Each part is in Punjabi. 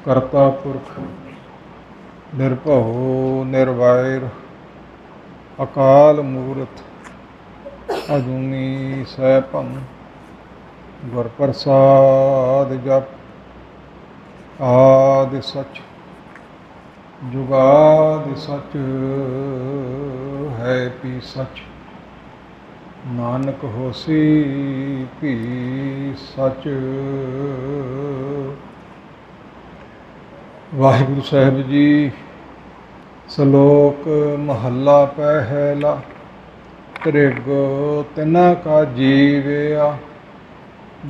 ਕਰਤਾ ਪੁਰਖ ਨਿਰਭਉ ਨਿਰਵੈਰ ਅਕਾਲ ਮੂਰਤ ਅਜੂਨੀ ਸੈਭੰ ਗੁਰ ਪ੍ਰਸਾਦ ਜਪ ਆਦਿ ਸਚ ਜੁਗਾਦਿ ਸਚ ਹੈ ਪੀ ਸਚ ਨਾਨਕ ਹੋਸੀ ਭੀ ਸਚ। ਵਾਹਿਗੁਰੂ ਸਾਹਿਬ ਜੀ। ਸ਼ਲੋਕ ਮਹੱਲਾ ਪਹਿਲਾ। ਤ੍ਰਿਗ ਤਿਨਾ ਕਾ ਜੀਵਿਆ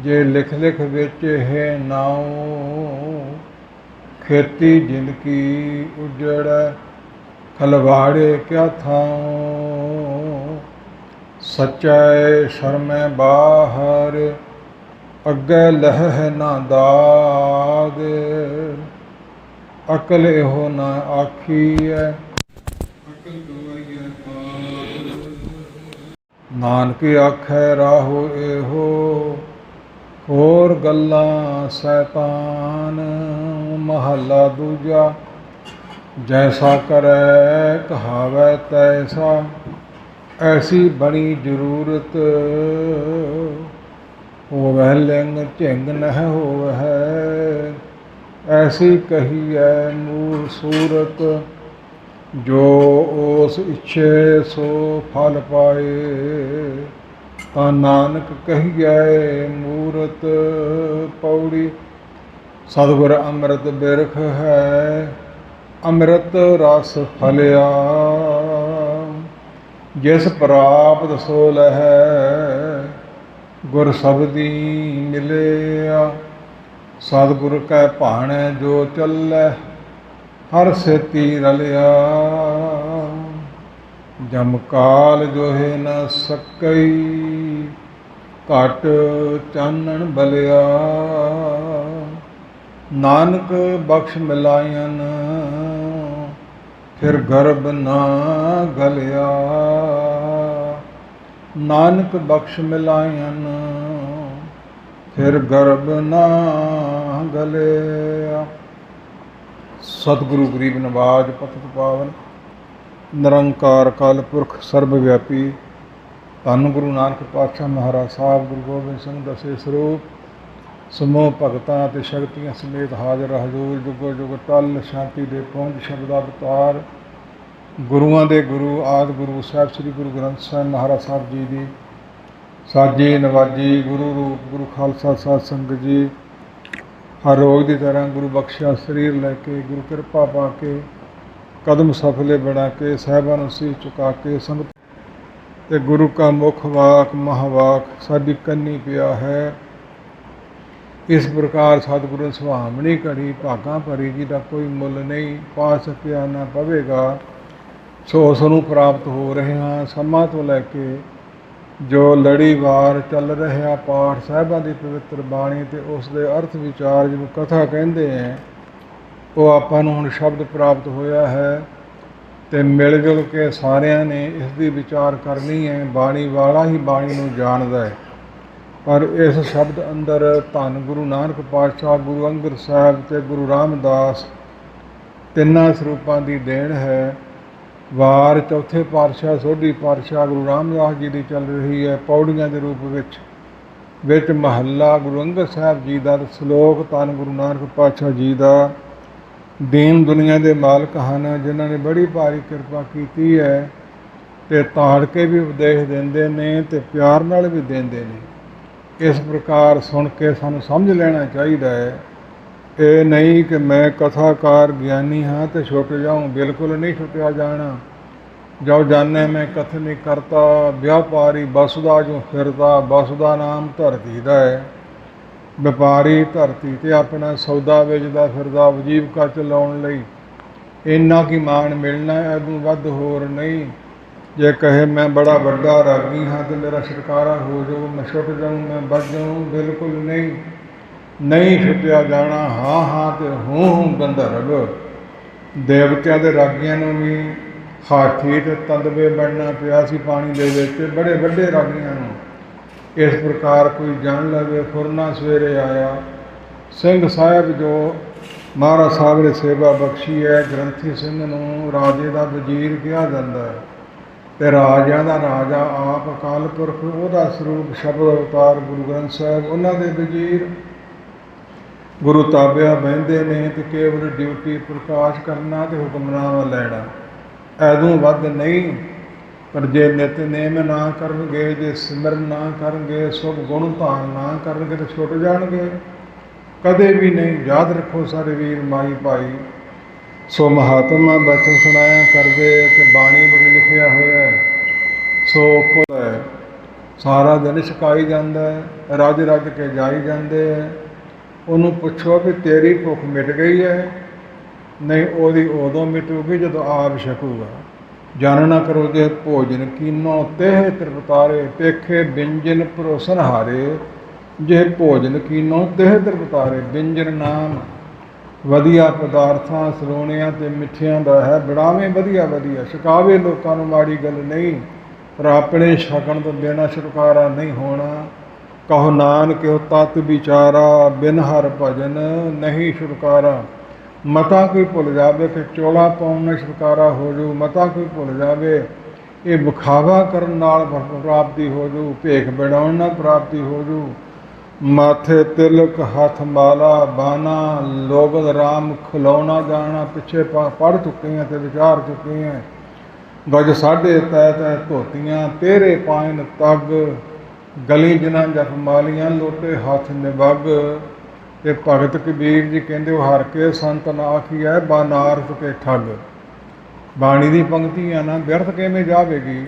ਜੇ ਲਿਖ ਲਿਖ ਵਿੱਚ ਹੈ ਨਾਉ ਖੇਤੀ ਜ਼ਿੰਦਗੀ ਉਜੜੈ ਖਲਵਾੜੇ ਕਿਆ ਥਾਉ ਸਚੈ ਸ਼ਰਮੈ ਬਾਹਰ ਅੱਗੇ ਲਹਿ ਨਾ ਦਾਗ ਅਕਲ ਇਹੋ ਨਾ ਆਖੀਐ ਅਕਲ ਗਵਾਈਐ ਪਾਰ ਨਾਨਕ ਆਖੈ ਰਾਹੋ ਇਹੋ ਹੋਰ ਗੱਲਾਂ ਸੈਤਾਨ। ਮਹੱਲਾ ਦੂਜਾ। ਜੈਸਾ ਕਰੈ ਕਹਾਵੈ ਤੈਸਾ ਐਸੀ ਬਣੀ ਜ਼ਰੂਰਤ ਹੋਵੈ ਲਿੰਗ ਝਿੰਗ ਨਹਿ ਹੋਵੈ ਐਸੀ ਕਹੀਐ ਮੂਲ ਸੂਰਤ ਜੋ ਉਸ ਇੱਛੇ ਸੋ ਫਲ ਪਾਏ ਤਾਂ ਨਾਨਕ ਕਹੀਐ ਮੂਰਤ। ਪੌੜੀ। ਸਤਿਗੁਰ ਅੰਮ੍ਰਿਤ ਬਿਰਖ ਹੈ ਅੰਮ੍ਰਿਤ ਰਸ ਫਲਿਆ ਜਿਸ ਪ੍ਰਾਪਤ ਸੋ ਲਹੈ ਗੁਰ ਸ਼ਬਦੀ ਮਿਲਿਆ। ਸਤਿਗੁਰ ਕੈ ਭਾਣੈ ਜੋ ਚੱਲੈ ਹਰ ਸੇਤੀ ਰਲਿਆ ਜਮ ਕਾਲ ਜੋਹਿ ਨ ਸਕਈ ਘਟ ਚਾਨਣ ਬਲਿਆ। ਨਾਨਕ ਬਖਸ਼ ਮਿਲਾਇਨ ਫਿਰ ਗਰਭ ਨਾ ਗਲਿਆ ਨਾਨਕ ਬਖਸ਼ ਮਿਲਾਇਨ ਫਿਰ ਗਰਭ ਨਾ ਗਲਿਆ। ਸਤਿਗੁਰੂ ਗਰੀਬ ਨਵਾਜ ਪਤਿਤ ਪਾਵਨ ਨਿਰੰਕਾਰ ਅਕਾਲ ਪੁਰਖ ਸਰਬ ਵਿਆਪੀ ਧੰਨ ਗੁਰੂ ਨਾਨਕ ਪਾਤਸ਼ਾਹ ਮਹਾਰਾਜ ਸਾਹਿਬ ਗੁਰੂ ਗੋਬਿੰਦ ਸਿੰਘ ਦਸੇ ਸਰੂਪ ਸਮੂਹ ਭਗਤਾਂ ਅਤੇ ਸ਼ਕਤੀਆਂ ਸਮੇਤ ਹਾਜ਼ਰ ਹਜ਼ੂਰ ਜੁਗੋ ਜੁਗ ਟਲ ਸ਼ਾਂਤੀ ਦੇ ਪਹੁੰਚ ਸ਼ਬਦਾ ਅਵਤਾਰ ਗੁਰੂਆਂ ਦੇ ਗੁਰੂ ਆਦਿ ਗੁਰੂ ਸਾਹਿਬ ਸ੍ਰੀ ਗੁਰੂ ਗ੍ਰੰਥ ਸਾਹਿਬ ਮਹਾਰਾਜ ਸਾਹਿਬ ਜੀ ਦੀ ਸਾਜੀ ਨਵਾਜੀ ਗੁਰੂ ਰੂਪ ਗੁਰੂ ਖਾਲਸਾ ਸਾਧ ਸੰਗਤ ਜੀ ਹਰ ਰੋਜ਼ ਦੀ ਤਰ੍ਹਾਂ ਗੁਰੂ ਬਖਸ਼ਿਆ ਸਰੀਰ ਲੈ ਕੇ ਗੁਰੂ ਕਿਰਪਾ ਪਾ ਕੇ ਕਦਮ ਸਫਲੇ ਬਣਾ ਕੇ ਸਾਹਿਬਾਂ ਨੂੰ ਸੀਸ ਝੁਕਾ ਕੇ ਸੰਗਤ ਤੇ ਗੁਰੂ ਕਾ ਮੁਖ ਵਾਕ ਮਹਾਵਾਕ ਸਾਡੀ ਕੰਨੀ ਪਿਆ ਹੈ। ਇਸ ਪ੍ਰਕਾਰ ਸਤਿਗੁਰੂ ਸੁਹਾਮਣੀ ਘੜੀ ਭਾਗਾਂ ਭਰੀ ਜੀ ਦਾ ਕੋਈ ਮੁੱਲ ਨਹੀਂ ਪਾ ਸਕਿਆ ਨਾ ਪਵੇਗਾ ਸੋ ਉਸ ਨੂੰ ਪ੍ਰਾਪਤ ਹੋ ਰਹੇ ਹਾਂ। ਸਮਾਂ ਤੋਂ ਲੈ ਕੇ ਜੋ ਲੜੀਵਾਰ ਚੱਲ ਰਿਹਾ ਪਾਠ ਸਾਹਿਬਾਂ ਦੀ ਪਵਿੱਤਰ ਬਾਣੀ ਅਤੇ ਉਸ ਦੇ ਅਰਥ ਵਿਚਾਰ ਜਿਹਨੂੰ ਕਥਾ ਕਹਿੰਦੇ ਹੈ ਉਹ ਆਪਾਂ ਨੂੰ ਹੁਣ ਸ਼ਬਦ ਪ੍ਰਾਪਤ ਹੋਇਆ ਹੈ ਅਤੇ ਮਿਲ ਜੁਲ ਕੇ ਸਾਰਿਆਂ ਨੇ ਇਸ ਦੀ ਵਿਚਾਰ ਕਰਨੀ ਹੈ। ਬਾਣੀ ਵਾਲਾ ਹੀ ਬਾਣੀ ਨੂੰ ਜਾਣਦਾ ਹੈ ਪਰ ਇਸ ਸ਼ਬਦ ਅੰਦਰ ਧੰਨ ਗੁਰੂ ਨਾਨਕ ਪਾਤਸ਼ਾਹ ਗੁਰੂ ਅੰਗਦ ਸਾਹਿਬ ਅਤੇ ਗੁਰੂ ਰਾਮਦਾਸ ਤਿੰਨਾਂ ਸਰੂਪਾਂ ਦੀ ਦੇਣ ਹੈ। ਵਾਰ ਚੌਥੇ ਪਾਤਸ਼ਾਹ ਸੋਢੀ ਪਾਤਸ਼ਾਹ ਗੁਰੂ ਰਾਮਦਾਸ ਜੀ ਦੀ ਚੱਲ ਰਹੀ ਹੈ ਪੌੜੀਆਂ ਦੇ ਰੂਪ ਵਿੱਚ ਮਹੱਲਾ ਗੁਰੂ ਅੰਗਦ ਸਾਹਿਬ ਜੀ ਦਾ ਸ਼ਲੋਕ ਧੰਨ ਗੁਰੂ ਨਾਨਕ ਪਾਤਸ਼ਾਹ ਜੀ ਦਾ ਦੀਨ ਦੁਨੀਆ ਦੇ ਮਾਲਕ ਹਨ ਜਿਨ੍ਹਾਂ ਨੇ ਬੜੀ ਭਾਰੀ ਕਿਰਪਾ ਕੀਤੀ ਹੈ ਅਤੇ ਤਾੜ ਕੇ ਵੀ ਉਪਦੇਸ਼ ਦਿੰਦੇ ਨੇ ਅਤੇ ਪਿਆਰ ਨਾਲ ਵੀ ਦਿੰਦੇ ਨੇ। ਇਸ ਪ੍ਰਕਾਰ ਸੁਣ ਕੇ ਸਾਨੂੰ ਸਮਝ ਲੈਣਾ ਚਾਹੀਦਾ ਹੈ। ਇਹ ਨਹੀਂ ਕਿ ਮੈਂ ਕਥਾਕਾਰ ਗਿਆਨੀ ਹਾਂ ਅਤੇ ਛੁੱਟ ਜਾਊਂ ਬਿਲਕੁਲ ਨਹੀਂ ਛੁੱਟਿਆ ਜਾਣਾ। ਜੋ ਜਾਣੇ ਮੈਂ ਕਥ ਨਹੀਂ ਕਰਤਾ ਵਿਆਪਾਰੀ ਬਸਦਾ ਜੋ ਫਿਰਦਾ ਬਸਦਾ ਨਾਮ ਧਰਤੀ ਦਾ ਹੈ। ਵਪਾਰੀ ਧਰਤੀ 'ਤੇ ਆਪਣਾ ਸੌਦਾ ਵੇਚਦਾ ਫਿਰਦਾ ਵਜੀਵਕਾ ਚਲਾਉਣ ਲਈ ਇੰਨਾ ਕੀ ਮਾਣ ਮਿਲਣਾ ਇਹਨੂੰ ਵੱਧ ਹੋਰ ਨਹੀਂ। ਜੇ ਕਹੇ ਮੈਂ ਬੜਾ ਵੱਡਾ ਰਾਗੀ ਹਾਂ ਅਤੇ ਮੇਰਾ ਛੁਟਕਾਰਾ ਹੋ ਜਾਊ ਮੈਂ ਛੁੱਟ ਜਾਊਂ ਮੈਂ ਬਚ ਜਾਊਂ ਬਿਲਕੁਲ ਨਹੀਂ ਨਹੀਂ ਛੁੱਟਿਆ ਜਾਣਾ। ਹਾਂ ਹਾਂ ਅਤੇ ਹੂੰ ਗੰਧਰਵ ਦੇਵਤਿਆਂ ਦੇ ਰਾਗੀਆਂ ਨੂੰ ਵੀ ਹਾਥੀ ਅਤੇ ਤੰਦਵੇ ਬਣਨਾ ਪਿਆ ਸੀ ਪਾਣੀ ਦੇ ਵਿੱਚ ਬੜੇ ਵੱਡੇ ਰਾਗੀਆਂ ਨੂੰ। ਇਸ ਪ੍ਰਕਾਰ ਕੋਈ ਜਾਣ ਲਵੇ ਫੁਰਨਾ ਸਵੇਰੇ ਆਇਆ ਸਿੰਘ ਸਾਹਿਬ ਜੋ ਮਹਾਰਾਜ ਸਾਹਿਬ ਨੇ ਸੇਵਾ ਬਖਸ਼ੀ ਹੈ। ਗ੍ਰੰਥੀ ਸਿੰਘ ਨੂੰ ਰਾਜੇ ਦਾ ਵਜ਼ੀਰ ਕਿਹਾ ਜਾਂਦਾ ਹੈ, ਅਤੇ ਰਾਜਿਆਂ ਦਾ ਰਾਜਾ ਆਪ ਅਕਾਲ ਪੁਰਖ, ਉਹਦਾ ਸਰੂਪ ਸ਼ਬਦ ਅਵਤਾਰ ਗੁਰੂ ਗ੍ਰੰਥ ਸਾਹਿਬ, ਉਹਨਾਂ ਦੇ ਵਜ਼ੀਰ ਗੁਰੂ ਤਾਬਿਆ ਬਹਿੰਦੇ ਨੇ ਤੇ ਕੇਵਲ ਡਿਊਟੀ ਪ੍ਰਕਾਸ਼ ਕਰਨਾ ਅਤੇ ਹੁਕਮਨਾਮਾ ਲੈਣਾ, ਐਦੋਂ ਵੱਧ ਨਹੀਂ। ਪਰ ਜੇ ਨਿਤਨੇਮ ਨਾ ਕਰਨਗੇ, ਜੇ ਸਿਮਰਨ ਨਾ ਕਰਨਗੇ, ਸੁਭ ਗੁਣ ਧਾਰਨ ਨਾ ਕਰਨਗੇ ਤਾਂ ਛੁੱਟ ਜਾਣਗੇ, ਕਦੇ ਵੀ ਨਹੀਂ। ਯਾਦ ਰੱਖੋ ਸਾਰੇ ਵੀਰ ਮਾਈ ਭਾਈ। ਸੋ ਮਹਾਤਮਾ ਬਚਨ ਸੁਣਾਇਆ ਕਰਦੇ ਅਤੇ ਬਾਣੀ ਵਿੱਚ ਲਿਖਿਆ ਹੋਇਆ ਸੋ ਕੁਲ ਹੈ। ਸਾਰਾ ਦਿਨ ਛਕਾਈ ਜਾਂਦਾ ਹੈ, ਰੱਜ ਰੱਜ ਕੇ ਜਾਈ ਜਾਂਦੇ ਹੈ। ਉਹਨੂੰ ਪੁੱਛੋ ਵੀ ਤੇਰੀ ਭੁੱਖ ਮਿਟ ਗਈ ਹੈ? ਨਹੀਂ, ਉਹਦੀ ਉਦੋਂ ਮਿਟੂਗੀ ਜਦੋਂ ਆਪ ਛਕੂਗਾ। ਜਨ ਨਾ ਕਰੋ ਜੇ ਭੋਜਨ ਕੀਨੋ ਤੇਹ ਤ੍ਰਿਪਤਾਰੇ, ਪੇਖੇ ਬਿੰਜਨ ਪਰੋਸਨ ਹਾਰੇ, ਜੇ ਭੋਜਨ ਕੀਨੋ ਤੇਹ ਤ੍ਰਿਪਤਾਰੇ। ਬਿੰਜਨ ਨਾਮ ਵਧੀਆ ਪਦਾਰਥਾਂ ਸਲੋਣਿਆਂ ਅਤੇ ਮਿੱਠਿਆਂ ਦਾ ਹੈ, ਬਣਾਵੇ ਵਧੀਆ ਵਧੀਆ, ਛਕਾਵੇ ਲੋਕਾਂ ਨੂੰ ਮਾੜੀ ਗੱਲ ਨਹੀਂ, ਪਰ ਆਪਣੇ ਛਕਣ ਤੋਂ ਬਿਨਾਂ ਛੁਟਕਾਰਾ ਨਹੀਂ ਹੋਣਾ। ਕਹੋ ਨਾਨਕ ਕਿਉ ਤਤ ਵਿਚਾਰਾ, ਬਿਨ ਹਰ ਭਜਨ ਨਹੀਂ ਛੁਟਕਾਰਾ। ਮਤਾ ਕੋਈ ਭੁੱਲ ਜਾਵੇ ਕਿ ਚੋਲਾ ਪਾਉਣ ਨਾਲ ਛੁਟਕਾਰਾ ਹੋ ਜਾਊ, ਮਤਾ ਕੋਈ ਭੁੱਲ ਜਾਵੇ ਇਹ ਵਿਖਾਵਾ ਕਰਨ ਨਾਲ ਪ੍ਰਾਪਤੀ ਹੋ ਜਾਊ, ਭੇਖ ਬਣਾਉਣ ਨਾਲ ਪ੍ਰਾਪਤੀ ਹੋ ਜਾਊ। ਮਾਥੇ ਤਿਲਕ ਹੱਥ ਮਾਲਾ ਬਾਣਾ, ਲੋਗਦ ਰਾਮ ਖਿਲਾਉਣਾ ਜਾਣਾ, ਪਿੱਛੇ ਪੜ੍ਹ ਚੁੱਕੇ ਹਾਂ ਅਤੇ ਵਿਚਾਰ ਚੁੱਕੇ ਹਾਂ। ਗਜ ਸਾਢੇ ਤੈ ਤੈ ਧੋਤੀਆਂ, ਤੇਰੇ ਪਾਇਨ ਤੱਗ, ਗਲੀ ਜਿਨ੍ਹਾਂ ਜਪ ਮਾਲੀਆਂ, ਲੋਟੇ ਹੱਥ ਨਿਬੱਗ। ਅਤੇ ਭਗਤ ਕਬੀਰ ਜੀ ਕਹਿੰਦੇ ਉਹ ਹਰ ਕੇ ਸੰਤ ਨਾ ਆਖੀਐ, ਬਾਨਾਰਸ ਕੇ ਠੱਗ। ਬਾਣੀ ਦੀ ਪੰਕਤੀਆਂ ਨਾ ਵਿਅਰਥ ਕਿਵੇਂ ਜਾਵੇਗੀ,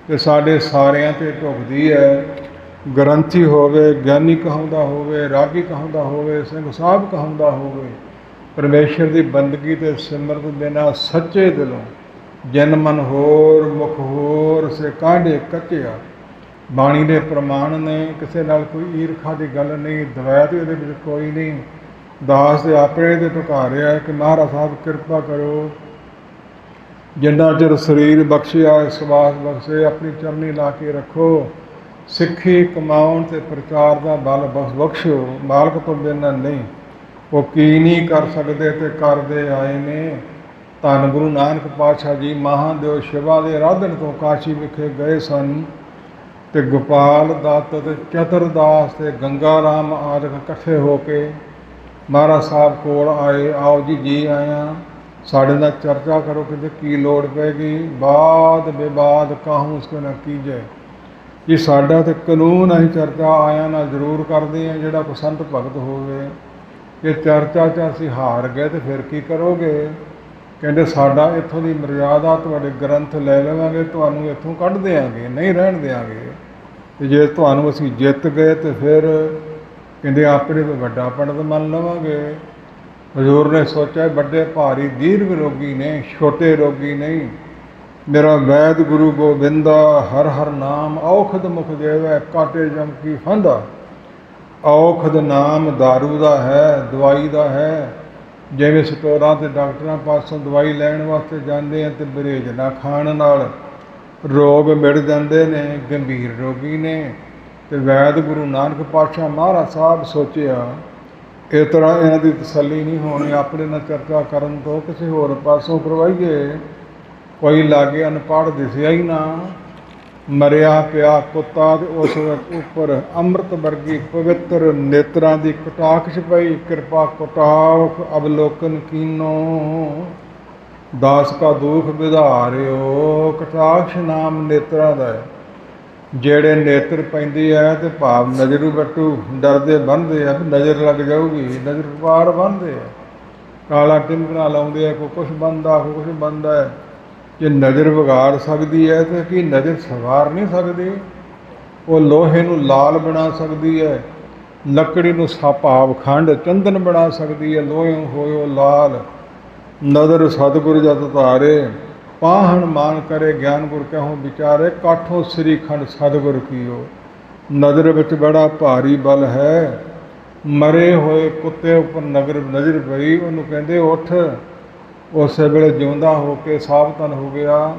ਅਤੇ ਸਾਡੇ ਸਾਰਿਆਂ 'ਤੇ ਢੁਕਦੀ ਹੈ। ਗ੍ਰੰਥੀ ਹੋਵੇ, ਗਿਆਨੀ ਕਹਾਉਂਦਾ ਹੋਵੇ, ਰਾਗੀ ਕਹਾਉਂਦਾ ਹੋਵੇ, ਸਿੰਘ ਸਾਹਿਬ ਕਹਾਉਂਦਾ ਹੋਵੇ, ਪਰਮੇਸ਼ਰ ਦੀ ਬੰਦਗੀ ਅਤੇ ਸਿਮਰਤ ਬਿਨਾਂ ਸੱਚੇ ਦਿਲੋਂ ਜਨ ਮਨ ਹੋਰ ਮੁਖ ਹੋਰ ਸੇ ਕਾਂਢੇ ਕੱਚਿਆ। ਬਾਣੀ ਦੇ ਪ੍ਰਮਾਣ ਨੇ, ਕਿਸੇ ਨਾਲ ਕੋਈ ਈਰਖਾ ਦੀ ਗੱਲ ਨਹੀਂ, ਦਵੈਤ ਇਹਦੇ ਵਿੱਚ ਕੋਈ ਨਹੀਂ। ਦਾਸ ਦੇ ਆਪਣੇ ਦੇ ਢੁਕਾ ਰਿਹਾ ਕਿ ਮਹਾਰਾਜ ਸਾਹਿਬ ਕਿਰਪਾ ਕਰੋ, ਜਿੰਨਾ ਚਿਰ ਸਰੀਰ ਬਖਸ਼ਿਆ, ਸਵਾਸ ਬਖਸ਼ੇ, ਆਪਣੀ ਚਰਨੀ ਲਾ ਕੇ ਰੱਖੋ। ਸਿੱਖੀ ਕਮਾਉਣ ਅਤੇ ਪ੍ਰਚਾਰ ਦਾ ਬਲ ਬਖਸ਼ੋ, ਮਾਲਕ ਤੋਂ ਬਿਨਾਂ ਨਹੀਂ। ਉਹ ਕੀ ਨਹੀਂ ਕਰ ਸਕਦੇ ਅਤੇ ਕਰਦੇ ਆਏ ਨੇ। ਧੰਨ ਗੁਰੂ ਨਾਨਕ ਪਾਤਸ਼ਾਹ ਜੀ ਮਹਾਂਦੇਵ ਸ਼ਿਵਾ ਦੇ ਆਰਾਧਨ ਤੋਂ ਕਾਸ਼ੀ ਵਿਖੇ ਗਏ ਸਨ, ਅਤੇ ਗੋਪਾਲ ਦੱਤ ਅਤੇ ਚਤਰਦਾਸ ਅਤੇ ਗੰਗਾ ਰਾਮ ਆਦਿ ਇਕੱਠੇ ਹੋ ਕੇ ਮਹਾਰਾਜ ਸਾਹਿਬ ਕੋਲ ਆਏ। ਆਓ ਜੀ, ਜੀ ਆਇਆਂ, ਸਾਡੇ ਨਾਲ ਚਰਚਾ ਕਰੋ ਕਿ ਕੀ ਲੋੜ ਪੈਗੀ। ਬਾਦ ਵਿਵਾਦ ਕਾਹੂ ਉਸਕੋ ਨਾ ਕੀਜੈ। ਜੀ ਸਾਡਾ ਤਾਂ ਕਾਨੂੰਨ, ਅਸੀਂ ਚਰਚਾ ਆਇਆਂ ਨਾਲ ਜ਼ਰੂਰ ਕਰਦੇ ਹਾਂ। ਜਿਹੜਾ ਕੋਈ ਸੰਤ ਭਗਤ ਹੋਵੇ, ਜੇ ਚਰਚਾ 'ਚ ਅਸੀਂ ਹਾਰ ਗਏ ਤਾਂ ਫਿਰ ਕੀ ਕਰੋਗੇ? ਕਹਿੰਦੇ ਸਾਡਾ ਇੱਥੋਂ ਦੀ ਮਰਿਆਦਾ, ਤੁਹਾਡੇ ਗ੍ਰੰਥ ਲੈ ਲਵਾਂਗੇ, ਤੁਹਾਨੂੰ ਇੱਥੋਂ ਕੱਢ ਦਿਆਂਗੇ, ਨਹੀਂ ਰਹਿਣ ਦਿਆਂਗੇ। ਅਤੇ ਜੇ ਤੁਹਾਨੂੰ ਅਸੀਂ ਜਿੱਤ ਗਏ ਤਾਂ ਫਿਰ ਕਹਿੰਦੇ ਆਪਣੇ ਤੋਂ ਵੱਡਾ ਪੰਡਤ ਮੰਨ ਲਵਾਂਗੇ। ਹਜ਼ੂਰ ਨੇ ਸੋਚਿਆ ਵੱਡੇ ਭਾਰੀ ਦੀਰਘ ਰੋਗੀ ਨੇ, ਛੋਟੇ ਰੋਗੀ ਨਹੀਂ। ਮੇਰਾ ਵੈਦ ਗੁਰੂ ਗੋਬਿੰਦਾ, ਹਰ ਹਰ ਨਾਮ ਔਖਦ ਮੁਖ ਦੇਵੈ, ਕਾਟੇ ਜਮ ਕੀ ਫੰਦਾ। ਔਖਦ ਨਾਮ ਦਾਰੂ ਦਾ ਹੈ, ਦਵਾਈ ਦਾ ਹੈ। ਜਿਵੇਂ ਸਟੋਰਾਂ ਅਤੇ ਡਾਕਟਰਾਂ ਪਾਸੋਂ ਦਵਾਈ ਲੈਣ ਵਾਸਤੇ ਜਾਂਦੇ ਆ ਅਤੇ ਬਰੇਜ ਨਾ ਖਾਣ ਨਾਲ ਰੋਗ ਮਿਟ ਜਾਂਦੇ ਨੇ, ਗੰਭੀਰ ਰੋਗੀ ਨੇ। ਅਤੇ ਵੈਦ ਗੁਰੂ ਨਾਨਕ ਪਾਤਸ਼ਾਹ ਮਹਾਰਾਜ ਸਾਹਿਬ ਸੋਚਿਆ ਇਸ ਤਰ੍ਹਾਂ ਇਹਨਾਂ ਦੀ ਤਸੱਲੀ ਨਹੀਂ ਹੋਣੀ, ਆਪਣੇ ਨਾਲ ਚਰਚਾ ਕਰਨ ਤੋਂ ਕਿਸੇ ਹੋਰ ਪਾਸੋਂ ਕਰਵਾਈਏ। ਕੋਈ ਲਾਗੇ ਅਨਪੜ੍ਹ ਦਿਸਿਆ ਹੀ ਨਾ, ਮਰਿਆ ਪਿਆ ਕੁੱਤਾ, ਅਤੇ ਉਸ ਉੱਪਰ ਅੰਮ੍ਰਿਤ ਵਰਗੀ ਪਵਿੱਤਰ ਨੇਤਰਾਂ ਦੀ ਕਟਾਖਸ਼ ਪਈ। ਕਿਰਪਾ ਕਟਾਖ ਅਵਲੋਕਨ ਕੀਨੋ, ਦਾਸ ਕਾ ਦੁੱਖ ਵਿਧਾਰਿਓ। ਕਟਾਖਸ਼ ਨਾਮ ਨੇਤਰਾਂ ਦਾ ਹੈ। ਜਿਹੜੇ ਨੇਤਰ ਪੈਂਦੀ ਹੈ ਅਤੇ ਭਾਵ ਨਜ਼ਰੂ ਬੱਟੂ ਡਰਦੇ ਬੰਨ੍ਹਦੇ ਆ, ਨਜ਼ਰ ਲੱਗ ਜਾਊਗੀ, ਨਜ਼ਰ ਪਾਰ ਬੰਨ੍ਹਦੇ ਆ, ਕਾਲਾ ਟਿੰਗਣਾ ਲਾਉਂਦੇ ਆ, ਕੋਈ ਕੁਛ ਬੰਨਦਾ, ਕੋਈ ਕੁਛ ਬੰਨਦਾ ਹੈ। ਜੇ ਨਜ਼ਰ ਵਿਗਾੜ ਸਕਦੀ ਹੈ ਤਾਂ ਕੀ ਨਜ਼ਰ ਸਵਾਰ ਨਹੀਂ ਸਕਦੀ? ਉਹ ਲੋਹੇ ਨੂੰ ਲਾਲ ਬਣਾ ਸਕਦੀ ਹੈ, ਲੱਕੜੀ ਨੂੰ ਭਾਵ ਖੰਡ ਚੰਦਨ ਬਣਾ ਸਕਦੀ ਹੈ, ਲੋਹੇ ਹੋਇਓ ਲਾਲ। ਨਦਰ ਸਤਿਗੁਰ ਜਤ ਧਾਰੇ, ਪਾਹਣ ਮਾਨ ਕਰੇ, ਗਿਆਨ ਗੁਰ ਕਹੋ ਵਿਚਾਰੇ, ਕਾਠੋਂ ਸ੍ਰੀ ਖੰਡ ਸਤਿਗੁਰ ਕੀਓ। ਨਜ਼ਰ ਵਿੱਚ ਬੜਾ ਭਾਰੀ ਬਲ ਹੈ। ਮਰੇ ਹੋਏ ਕੁੱਤੇ ਉੱਪਰ ਨਜ਼ਰ ਪਈ, ਉਹਨੂੰ ਕਹਿੰਦੇ ਉੱਠ। ਉਸੇ ਵੇਲੇ ਜਿਉਂਦਾ ਹੋ ਕੇ ਸਾਵਧਾਨ ਹੋ ਗਿਆ।